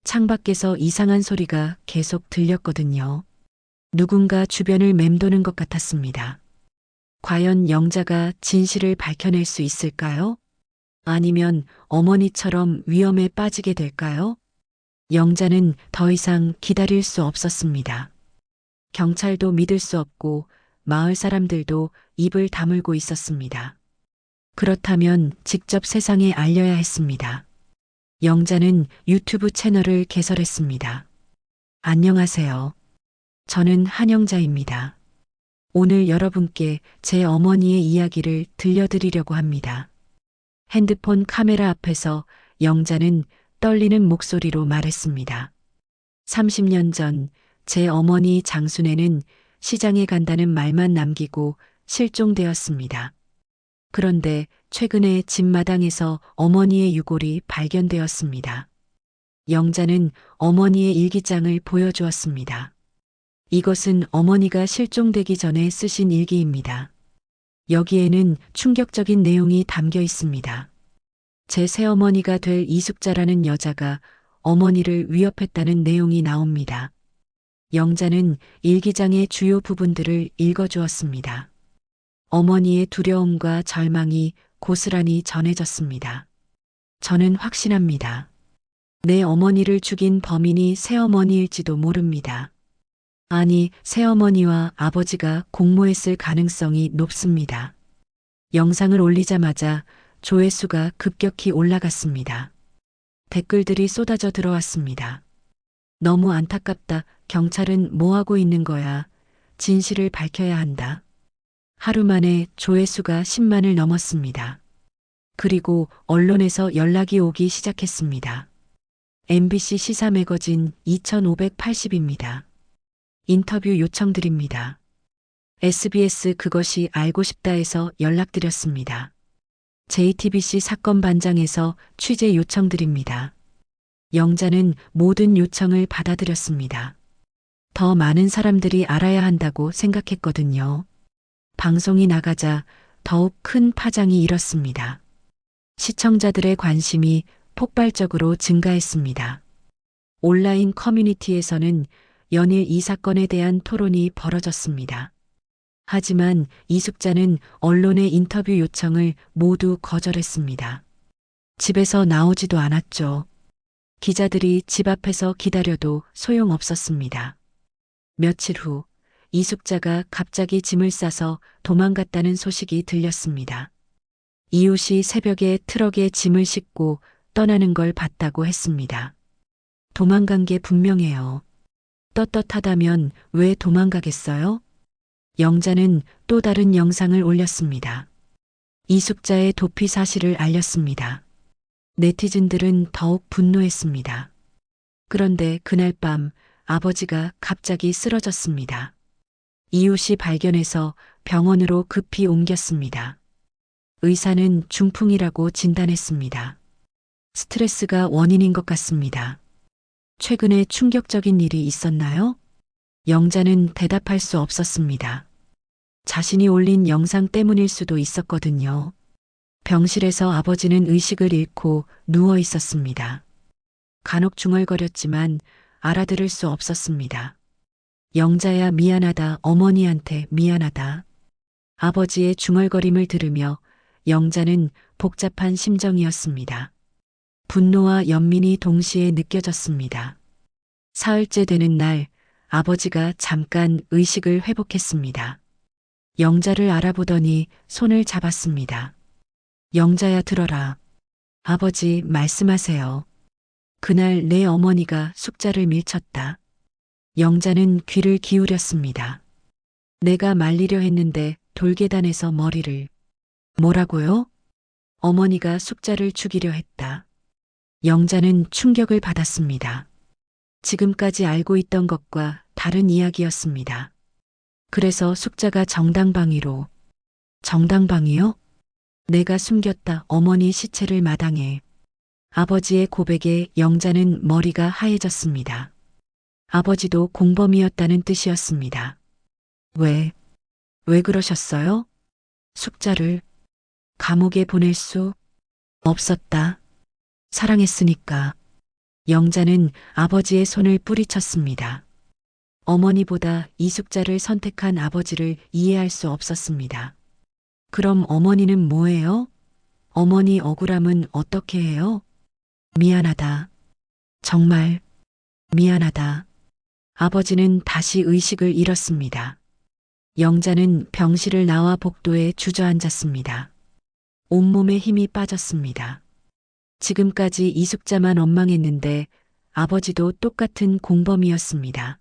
창밖에서 이상한 소리가 계속 들렸거든요. 누군가 주변을 맴도는 것 같았습니다. 과연 영자가 진실을 밝혀낼 수 있을까요? 아니면 어머니처럼 위험에 빠지게 될까요? 영자는 더 이상 기다릴 수 없었습니다. 경찰도 믿을 수 없고 마을 사람들도 입을 다물고 있었습니다. 그렇다면 직접 세상에 알려야 했습니다. 영자는 유튜브 채널을 개설했습니다. 안녕하세요. 저는 한영자입니다. 오늘 여러분께 제 어머니의 이야기를 들려드리려고 합니다. 핸드폰 카메라 앞에서 영자는 떨리는 목소리로 말했습니다. 30년 전 제 어머니 장순애는 시장에 간다는 말만 남기고 실종되었습니다. 그런데 최근에 집 마당에서 어머니의 유골이 발견되었습니다. 영자는 어머니의 일기장을 보여주었습니다. 이것은 어머니가 실종되기 전에 쓰신 일기입니다. 여기에는 충격적인 내용이 담겨 있습니다. 제 새어머니가 될 이숙자라는 여자가 어머니를 위협했다는 내용이 나옵니다. 영자는 일기장의 주요 부분들을 읽어주었습니다. 어머니의 두려움과 절망이 고스란히 전해졌습니다. 저는 확신합니다. 내 어머니를 죽인 범인이 새어머니일지도 모릅니다. 아니, 새어머니와 아버지가 공모했을 가능성이 높습니다. 영상을 올리자마자 조회수가 급격히 올라갔습니다. 댓글들이 쏟아져 들어왔습니다. 너무 안타깝다. 경찰은 뭐 하고 있는 거야. 진실을 밝혀야 한다. 하루 만에 조회수가 10만을 넘었습니다. 그리고 언론에서 연락이 오기 시작했습니다. MBC 시사 매거진 2580입니다. 인터뷰 요청드립니다. SBS 그것이 알고 싶다에서 연락드렸습니다. JTBC 사건 반장에서 취재 요청드립니다. 영자는 모든 요청을 받아들였습니다. 더 많은 사람들이 알아야 한다고 생각했거든요. 방송이 나가자 더욱 큰 파장이 일었습니다. 시청자들의 관심이 폭발적으로 증가했습니다. 온라인 커뮤니티에서는 연일 이 사건에 대한 토론이 벌어졌습니다. 하지만 이숙자는 언론의 인터뷰 요청을 모두 거절했습니다. 집에서 나오지도 않았죠. 기자들이 집 앞에서 기다려도 소용없었습니다. 며칠 후 이숙자가 갑자기 짐을 싸서 도망갔다는 소식이 들렸습니다. 이웃이 새벽에 트럭에 짐을 싣고 떠나는 걸 봤다고 했습니다. 도망간 게 분명해요. 떳떳하다면 왜 도망가겠어요? 영자는 또 다른 영상을 올렸습니다. 이숙자의 도피 사실을 알렸습니다. 네티즌들은 더욱 분노했습니다. 그런데 그날 밤 아버지가 갑자기 쓰러졌습니다. 이웃이 발견해서 병원으로 급히 옮겼습니다. 의사는 중풍이라고 진단했습니다. 스트레스가 원인인 것 같습니다. 최근에 충격적인 일이 있었나요? 영자는 대답할 수 없었습니다. 자신이 올린 영상 때문일 수도 있었거든요. 병실에서 아버지는 의식을 잃고 누워 있었습니다. 간혹 중얼거렸지만 알아들을 수 없었습니다. 영자야 미안하다, 어머니한테 미안하다. 아버지의 중얼거림을 들으며 영자는 복잡한 심정이었습니다. 분노와 연민이 동시에 느껴졌습니다. 사흘째 되는 날 아버지가 잠깐 의식을 회복했습니다. 영자를 알아보더니 손을 잡았습니다. 영자야 들어라. 아버지 말씀하세요. 그날 내 어머니가 숙자를 밀쳤다. 영자는 귀를 기울였습니다. 내가 말리려 했는데 돌계단에서 머리를. 뭐라고요? 어머니가 숙자를 죽이려 했다. 영자는 충격을 받았습니다. 지금까지 알고 있던 것과 다른 이야기였습니다. 그래서 숙자가 정당방위로. 정당방위요? 내가 숨겼다 어머니 시체를 마당에. 아버지의 고백에 영자는 머리가 하얘졌습니다. 아버지도 공범이었다는 뜻이었습니다. 왜 그러셨어요? 숙자를 감옥에 보낼 수 없었다. 사랑했으니까. 영자는 아버지의 손을 뿌리쳤습니다. 어머니보다 이숙자를 선택한 아버지를 이해할 수 없었습니다. 그럼 어머니는 뭐예요? 어머니 억울함은 어떻게 해요? 미안하다. 정말 미안하다. 아버지는 다시 의식을 잃었습니다. 영자는 병실을 나와 복도에 주저앉았습니다. 온몸에 힘이 빠졌습니다. 지금까지 이숙자만 원망했는데 아버지도 똑같은 공범이었습니다.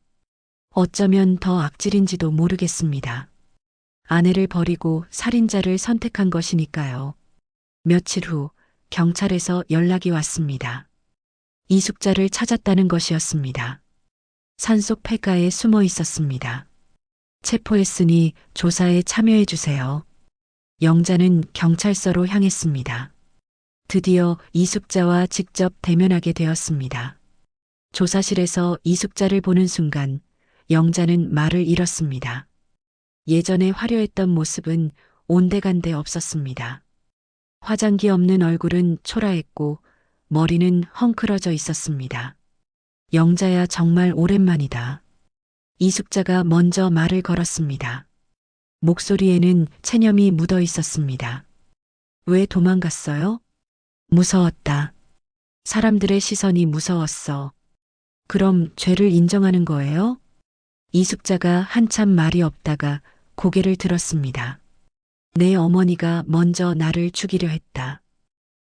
어쩌면 더 악질인지도 모르겠습니다. 아내를 버리고 살인자를 선택한 것이니까요. 며칠 후 경찰에서 연락이 왔습니다. 이숙자를 찾았다는 것이었습니다. 산속 폐가에 숨어 있었습니다. 체포했으니 조사에 참여해 주세요. 영자는 경찰서로 향했습니다. 드디어 이숙자와 직접 대면하게 되었습니다. 조사실에서 이숙자를 보는 순간 영자는 말을 잃었습니다. 예전에 화려했던 모습은 온데간데 없었습니다. 화장기 없는 얼굴은 초라했고 머리는 헝클어져 있었습니다. 영자야 정말 오랜만이다. 이숙자가 먼저 말을 걸었습니다. 목소리에는 체념이 묻어 있었습니다. 왜 도망갔어요? 무서웠다. 사람들의 시선이 무서웠어. 그럼 죄를 인정하는 거예요? 이숙자가 한참 말이 없다가 고개를 들었습니다. 내 어머니가 먼저 나를 죽이려 했다.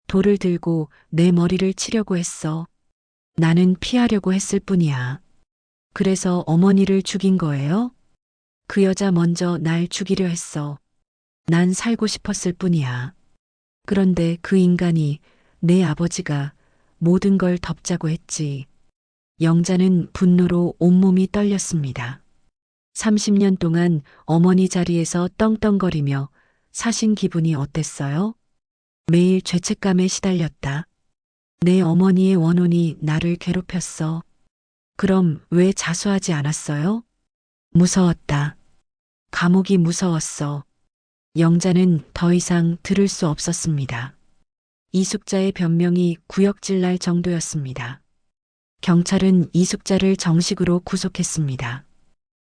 돌을 들고 내 머리를 치려고 했어. 나는 피하려고 했을 뿐이야. 그래서 어머니를 죽인 거예요? 그 여자 먼저 날 죽이려 했어. 난 살고 싶었을 뿐이야. 그런데 그 인간이 내 아버지가 모든 걸 덮자고 했지. 영자는 분노로 온몸이 떨렸습니다. 30년 동안 어머니 자리에서 떵떵거리며 사신 기분이 어땠어요? 매일 죄책감에 시달렸다. 내 어머니의 원혼이 나를 괴롭혔어. 그럼 왜 자수하지 않았어요? 무서웠다. 감옥이 무서웠어. 영자는 더 이상 들을 수 없었습니다. 이숙자의 변명이 구역질 날 정도였습니다. 경찰은 이숙자를 정식으로 구속했습니다.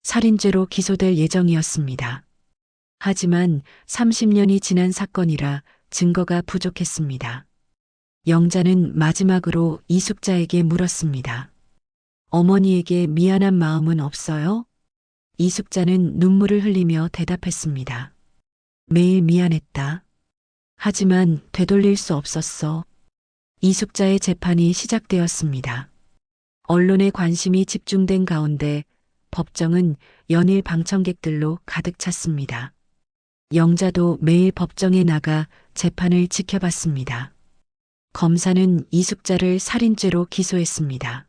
살인죄로 기소될 예정이었습니다. 하지만 30년이 지난 사건이라 증거가 부족했습니다. 영자는 마지막으로 이숙자에게 물었습니다. 어머니에게 미안한 마음은 없어요? 이숙자는 눈물을 흘리며 대답했습니다. 매일 미안했다. 하지만 되돌릴 수 없었어. 이숙자의 재판이 시작되었습니다. 언론의 관심이 집중된 가운데 법정은 연일 방청객들로 가득 찼습니다. 영자도 매일 법정에 나가 재판을 지켜봤습니다. 검사는 이숙자를 살인죄로 기소했습니다.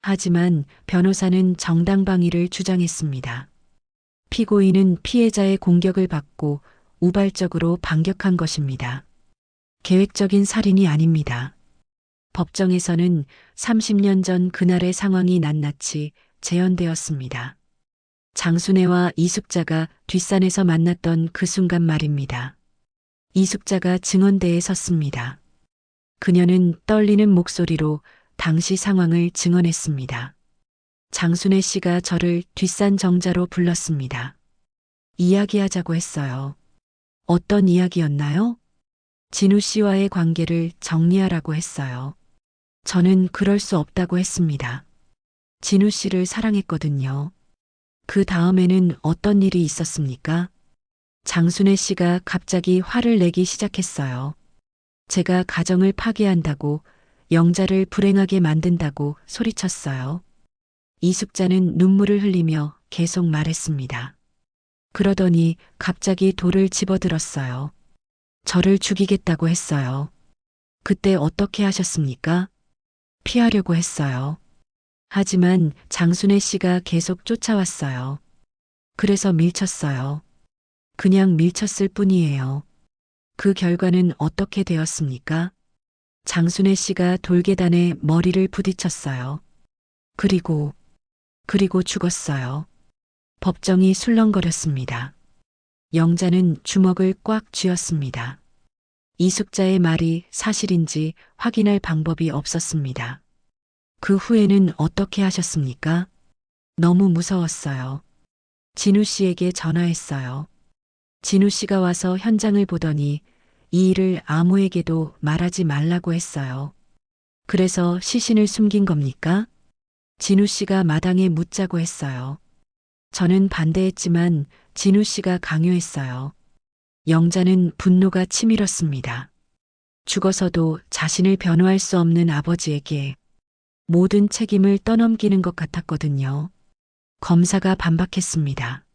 하지만 변호사는 정당방위를 주장했습니다. 피고인은 피해자의 공격을 받고 우발적으로 반격한 것입니다. 계획적인 살인이 아닙니다. 법정에서는 30년 전 그날의 상황이 낱낱이 재현되었습니다. 장순애와 이숙자가 뒷산에서 만났던 그 순간 말입니다. 이숙자가 증언대에 섰습니다. 그녀는 떨리는 목소리로 당시 상황을 증언했습니다. 장순애 씨가 저를 뒷산 정자로 불렀습니다. 이야기하자고 했어요. 어떤 이야기였나요? 진우 씨와의 관계를 정리하라고 했어요. 저는 그럴 수 없다고 했습니다. 진우 씨를 사랑했거든요. 그 다음에는 어떤 일이 있었습니까? 장순애 씨가 갑자기 화를 내기 시작했어요. 제가 가정을 파괴한다고, 영자를 불행하게 만든다고 소리쳤어요. 이숙자는 눈물을 흘리며 계속 말했습니다. 그러더니 갑자기 돌을 집어들었어요. 저를 죽이겠다고 했어요. 그때 어떻게 하셨습니까? 피하려고 했어요. 하지만 장순애 씨가 계속 쫓아왔어요. 그래서 밀쳤어요. 그냥 밀쳤을 뿐이에요. 그 결과는 어떻게 되었습니까? 장순애 씨가 돌계단에 머리를 부딪혔어요. 그리고 죽었어요. 법정이 술렁거렸습니다. 영자는 주먹을 꽉 쥐었습니다. 이숙자의 말이 사실인지 확인할 방법이 없었습니다. 그 후에는 어떻게 하셨습니까? 너무 무서웠어요. 진우 씨에게 전화했어요. 진우 씨가 와서 현장을 보더니 이 일을 아무에게도 말하지 말라고 했어요. 그래서 시신을 숨긴 겁니까? 진우 씨가 마당에 묻자고 했어요. 저는 반대했지만 진우 씨가 강요했어요. 영자는 분노가 치밀었습니다. 죽어서도 자신을 변호할 수 없는 아버지에게 모든 책임을 떠넘기는 것 같았거든요. 검사가 반박했습니다.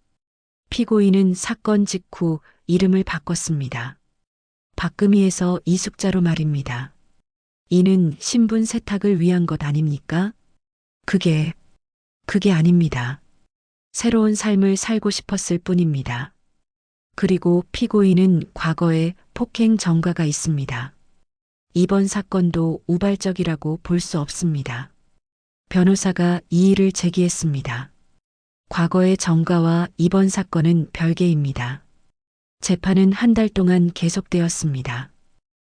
피고인은 사건 직후 이름을 바꿨습니다. 박금희에서 이숙자로 말입니다. 이는 신분 세탁을 위한 것 아닙니까? 그게 아닙니다. 새로운 삶을 살고 싶었을 뿐입니다. 그리고 피고인은 과거에 폭행 전과가 있습니다. 이번 사건도 우발적이라고 볼 수 없습니다. 변호사가 이의를 제기했습니다. 과거의 전과와 이번 사건은 별개입니다. 재판은 한 달 동안 계속되었습니다.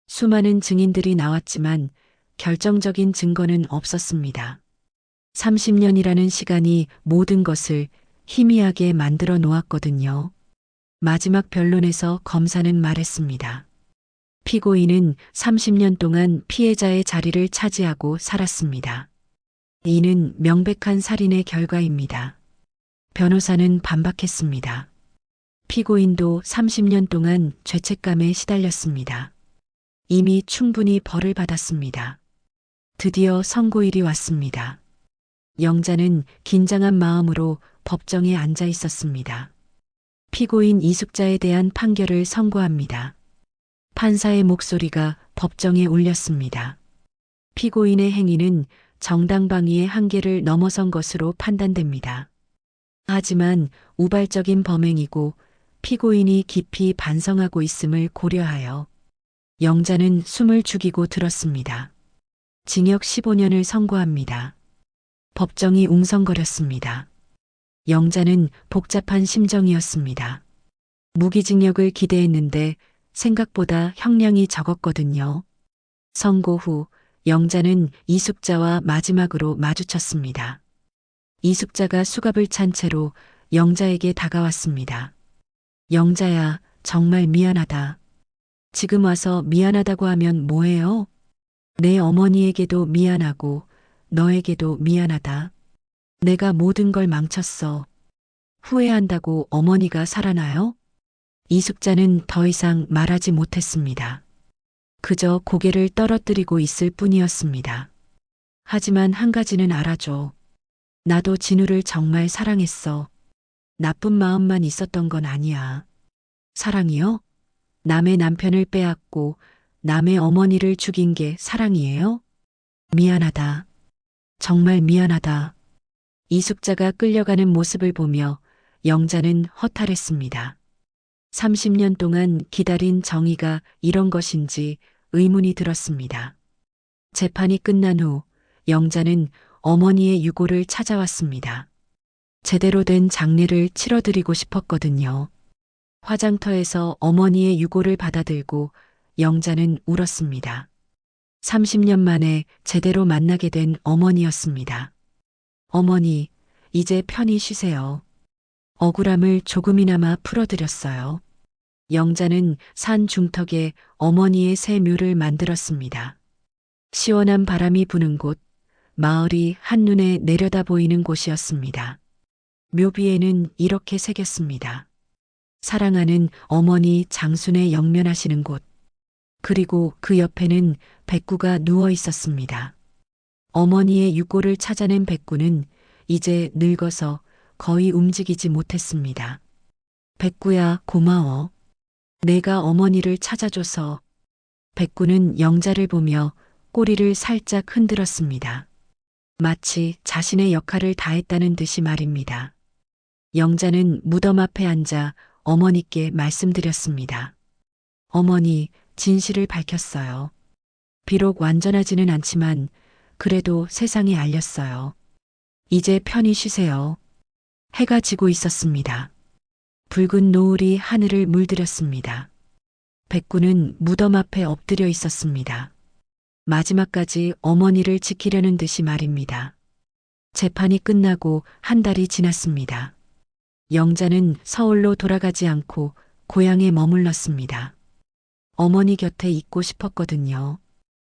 수많은 증인들이 나왔지만 결정적인 증거는 없었습니다. 30년이라는 시간이 모든 것을 희미하게 만들어 놓았거든요. 마지막 변론에서 검사는 말했습니다. 피고인은 30년 동안 피해자의 자리를 차지하고 살았습니다. 이는 명백한 살인의 결과입니다. 변호사는 반박했습니다. 피고인도 30년 동안 죄책감에 시달렸습니다. 이미 충분히 벌을 받았습니다. 드디어 선고일이 왔습니다. 영자는 긴장한 마음으로 법정에 앉아 있었습니다. 피고인 이숙자에 대한 판결을 선고합니다. 판사의 목소리가 법정에 울렸습니다. 피고인의 행위는 정당방위의 한계를 넘어선 것으로 판단됩니다. 하지만 우발적인 범행이고 피고인이 깊이 반성하고 있음을 고려하여 영자는 숨을 죽이고 들었습니다. 징역 15년을 선고합니다. 법정이 웅성거렸습니다. 영자는 복잡한 심정이었습니다. 무기징역을 기대했는데 생각보다 형량이 적었거든요. 선고 후 영자는 이숙자와 마지막으로 마주쳤습니다. 이숙자가 수갑을 찬 채로 영자에게 다가왔습니다. 영자야, 정말 미안하다. 지금 와서 미안하다고 하면 뭐해요? 내 어머니에게도 미안하고 너에게도 미안하다. 내가 모든 걸 망쳤어. 후회한다고 어머니가 살아나요? 이숙자는 더 이상 말하지 못했습니다. 그저 고개를 떨어뜨리고 있을 뿐이었습니다. 하지만 한 가지는 알아줘. 나도 진우를 정말 사랑했어. 나쁜 마음만 있었던 건 아니야. 사랑이요? 남의 남편을 빼앗고 남의 어머니를 죽인 게 사랑이에요? 미안하다. 정말 미안하다. 이숙자가 끌려가는 모습을 보며 영자는 허탈했습니다. 30년 동안 기다린 정의가 이런 것인지 의문이 들었습니다. 재판이 끝난 후 영자는 어머니의 유골을 찾아왔습니다. 제대로 된 장례를 치러드리고 싶었거든요. 화장터에서 어머니의 유골을 받아들고 영자는 울었습니다. 30년 만에 제대로 만나게 된 어머니였습니다. 어머니, 이제 편히 쉬세요. 억울함을 조금이나마 풀어드렸어요. 영자는 산 중턱에 어머니의 새 묘를 만들었습니다. 시원한 바람이 부는 곳, 마을이 한눈에 내려다 보이는 곳이었습니다. 묘비에는 이렇게 새겼습니다. 사랑하는 어머니 장순에 영면하시는 곳. 그리고 그 옆에는 백구가 누워 있었습니다. 어머니의 유골을 찾아낸 백구는 이제 늙어서 거의 움직이지 못했습니다. 백구야, 고마워. 내가 어머니를 찾아줘서. 백구는 영자를 보며 꼬리를 살짝 흔들었습니다. 마치 자신의 역할을 다했다는 듯이 말입니다. 영자는 무덤 앞에 앉아 어머니께 말씀드렸습니다. 어머니, 진실을 밝혔어요. 비록 완전하지는 않지만 그래도 세상에 알렸어요. 이제 편히 쉬세요. 해가 지고 있었습니다. 붉은 노을이 하늘을 물들였습니다. 백구는 무덤 앞에 엎드려 있었습니다. 마지막까지 어머니를 지키려는 듯이 말입니다. 재판이 끝나고 한 달이 지났습니다. 영자는 서울로 돌아가지 않고 고향에 머물렀습니다. 어머니 곁에 있고 싶었거든요.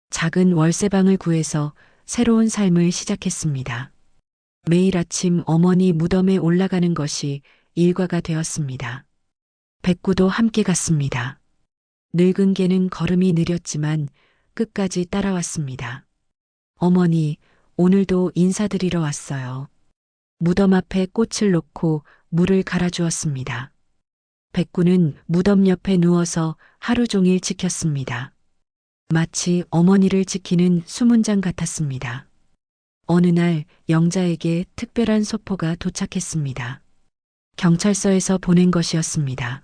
작은 월세방을 구해서 새로운 삶을 시작했습니다. 매일 아침 어머니 무덤에 올라가는 것이 일과가 되었습니다. 백구도 함께 갔습니다. 늙은 개는 걸음이 느렸지만 끝까지 따라왔습니다. 어머니, 오늘도 인사드리러 왔어요. 무덤 앞에 꽃을 놓고 물을 갈아주었습니다. 백구는 무덤 옆에 누워서 하루 종일 지켰습니다. 마치 어머니를 지키는 수문장 같았습니다. 어느 날 영자에게 특별한 소포가 도착했습니다. 경찰서에서 보낸 것이었습니다.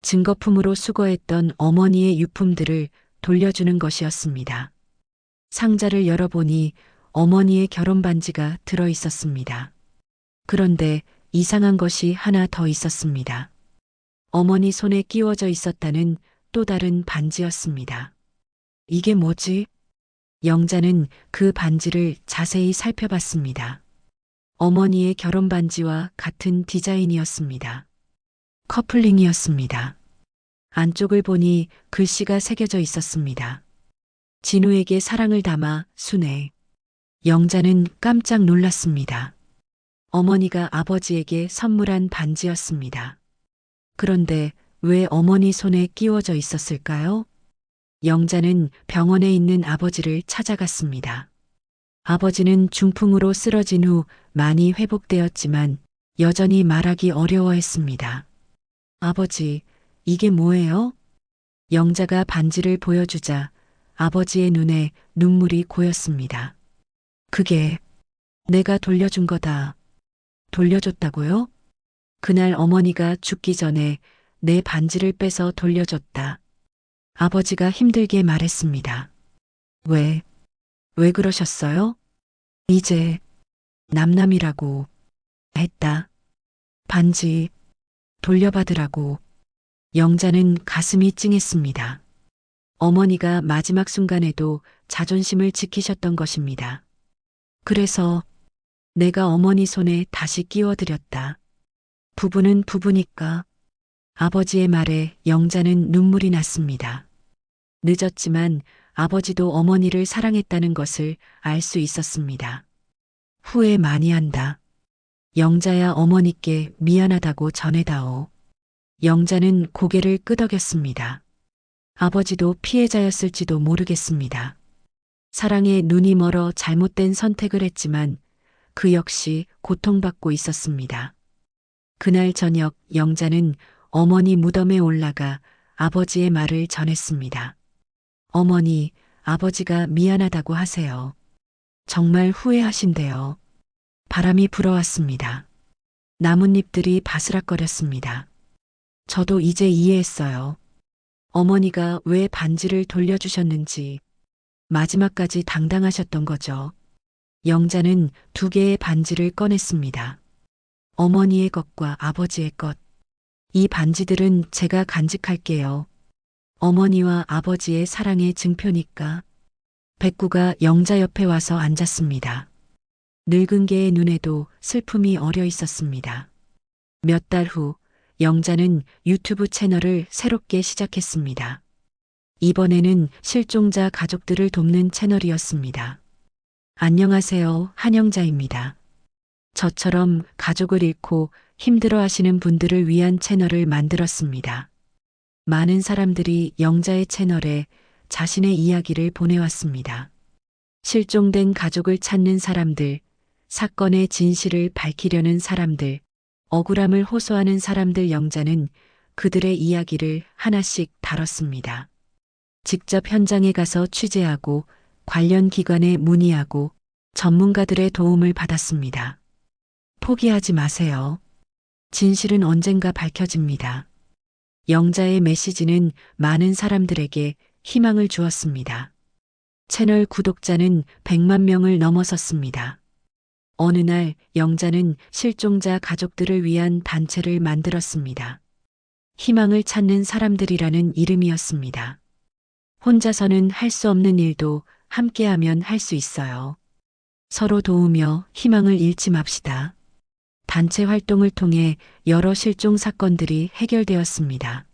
증거품으로 수거했던 어머니의 유품들을 돌려주는 것이었습니다. 상자를 열어보니 어머니의 결혼 반지가 들어 있었습니다. 그런데 이상한 것이 하나 더 있었습니다. 어머니 손에 끼워져 있었다는 또 다른 반지였습니다. 이게 뭐지? 영자는 그 반지를 자세히 살펴봤습니다. 어머니의 결혼 반지와 같은 디자인이었습니다. 커플링이었습니다. 안쪽을 보니 글씨가 새겨져 있었습니다. 진우에게 사랑을 담아 순애. 영자는 깜짝 놀랐습니다. 어머니가 아버지에게 선물한 반지였습니다. 그런데 왜 어머니 손에 끼워져 있었을까요? 영자는 병원에 있는 아버지를 찾아갔습니다. 아버지는 중풍으로 쓰러진 후 많이 회복되었지만 여전히 말하기 어려워했습니다. 아버지, 이게 뭐예요? 영자가 반지를 보여주자 아버지의 눈에 눈물이 고였습니다. 그게 내가 돌려준 거다. 돌려줬다고요? 그날 어머니가 죽기 전에 내 반지를 빼서 돌려줬다. 아버지가 힘들게 말했습니다. 왜 그러셨어요? 이제 남남이라고 했다. 반지 돌려받으라고. 영자는 가슴이 찡했습니다. 어머니가 마지막 순간에도 자존심을 지키셨던 것입니다. 그래서 내가 어머니 손에 다시 끼워드렸다. 부부는 부부니까. 아버지의 말에 영자는 눈물이 났습니다. 늦었지만 아버지도 어머니를 사랑했다는 것을 알 수 있었습니다. 후회 많이 한다. 영자야, 어머니께 미안하다고 전해다오. 영자는 고개를 끄덕였습니다. 아버지도 피해자였을지도 모르겠습니다. 사랑에 눈이 멀어 잘못된 선택을 했지만 그 역시 고통받고 있었습니다. 그날 저녁 영자는 어머니 무덤에 올라가 아버지의 말을 전했습니다. 어머니, 아버지가 미안하다고 하세요. 정말 후회하신대요. 바람이 불어왔습니다. 나뭇잎들이 바스락거렸습니다. 저도 이제 이해했어요. 어머니가 왜 반지를 돌려주셨는지. 마지막까지 당당하셨던 거죠. 영자는 2개의 반지를 꺼냈습니다. 어머니의 것과 아버지의 것. 이 반지들은 제가 간직할게요. 어머니와 아버지의 사랑의 증표니까. 백구가 영자 옆에 와서 앉았습니다. 늙은 개의 눈에도 슬픔이 어려 있었습니다. 몇 달 후 영자는 유튜브 채널을 새롭게 시작했습니다. 이번에는 실종자 가족들을 돕는 채널이었습니다. 안녕하세요, 한영자입니다. 저처럼 가족을 잃고 힘들어 하시는 분들을 위한 채널을 만들었습니다. 많은 사람들이 영자의 채널에 자신의 이야기를 보내왔습니다. 실종된 가족을 찾는 사람들, 사건의 진실을 밝히려는 사람들, 억울함을 호소하는 사람들. 영자는 그들의 이야기를 하나씩 다뤘습니다. 직접 현장에 가서 취재하고 관련 기관에 문의하고 전문가들의 도움을 받았습니다. 포기하지 마세요. 진실은 언젠가 밝혀집니다. 영자의 메시지는 많은 사람들에게 희망을 주었습니다. 채널 구독자는 100만 명을 넘어섰습니다. 어느 날 영자는 실종자 가족들을 위한 단체를 만들었습니다. 희망을 찾는 사람들이라는 이름이었습니다. 혼자서는 할 수 없는 일도 함께하면 할 수 있어요. 서로 도우며 희망을 잃지 맙시다. 단체 활동을 통해 여러 실종 사건들이 해결되었습니다.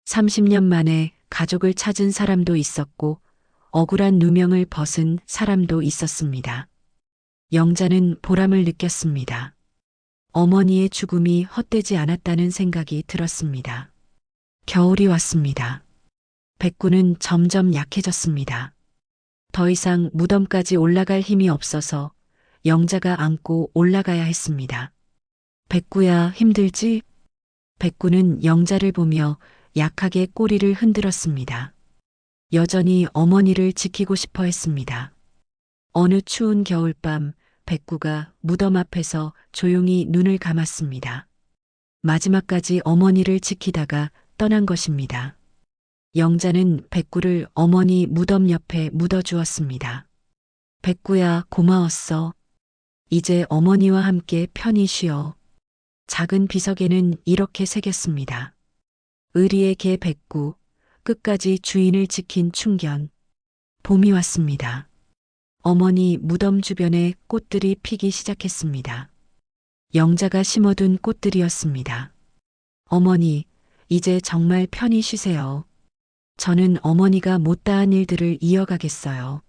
30년 만에 가족을 찾은 사람도 있었고 억울한 누명을 벗은 사람도 있었습니다. 영자는 보람을 느꼈습니다. 어머니의 죽음이 헛되지 않았다는 생각이 들었습니다. 겨울이 왔습니다. 백구는 점점 약해졌습니다. 더 이상 무덤까지 올라갈 힘이 없어서 영자가 안고 올라가야 했습니다. 백구야, 힘들지? 백구는 영자를 보며 약하게 꼬리를 흔들었습니다. 여전히 어머니를 지키고 싶어 했습니다. 어느 추운 겨울밤 백구가 무덤 앞에서 조용히 눈을 감았습니다. 마지막까지 어머니를 지키다가 떠난 것입니다. 영자는 백구를 어머니 무덤 옆에 묻어주었습니다. 백구야, 고마웠어. 이제 어머니와 함께 편히 쉬어. 작은 비석에는 이렇게 새겼습니다. 의리의 개 백구, 끝까지 주인을 지킨 충견. 봄이 왔습니다. 어머니 무덤 주변에 꽃들이 피기 시작했습니다. 영자가 심어둔 꽃들이었습니다. 어머니, 이제 정말 편히 쉬세요. 저는 어머니가 못다한 일들을 이어가겠어요.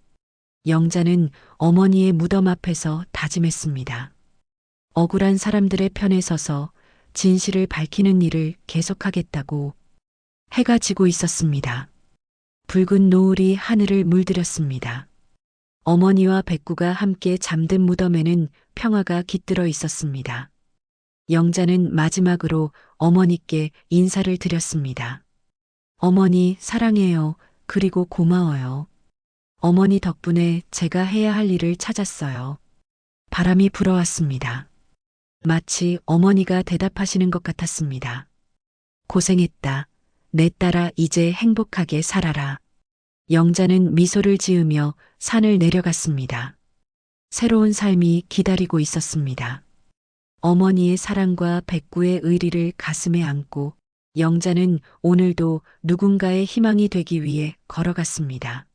영자는 어머니의 무덤 앞에서 다짐했습니다. 억울한 사람들의 편에 서서 진실을 밝히는 일을 계속하겠다고. 해가 지고 있었습니다. 붉은 노을이 하늘을 물들였습니다. 어머니와 백구가 함께 잠든 무덤에는 평화가 깃들어 있었습니다. 영자는 마지막으로 어머니께 인사를 드렸습니다. 어머니, 사랑해요. 그리고 고마워요. 어머니 덕분에 제가 해야 할 일을 찾았어요. 바람이 불어왔습니다. 마치 어머니가 대답하시는 것 같았습니다. 고생했다. 내 딸아, 이제 행복하게 살아라. 영자는 미소를 지으며 산을 내려갔습니다. 새로운 삶이 기다리고 있었습니다. 어머니의 사랑과 백구의 의리를 가슴에 안고 영자는 오늘도 누군가의 희망이 되기 위해 걸어갔습니다.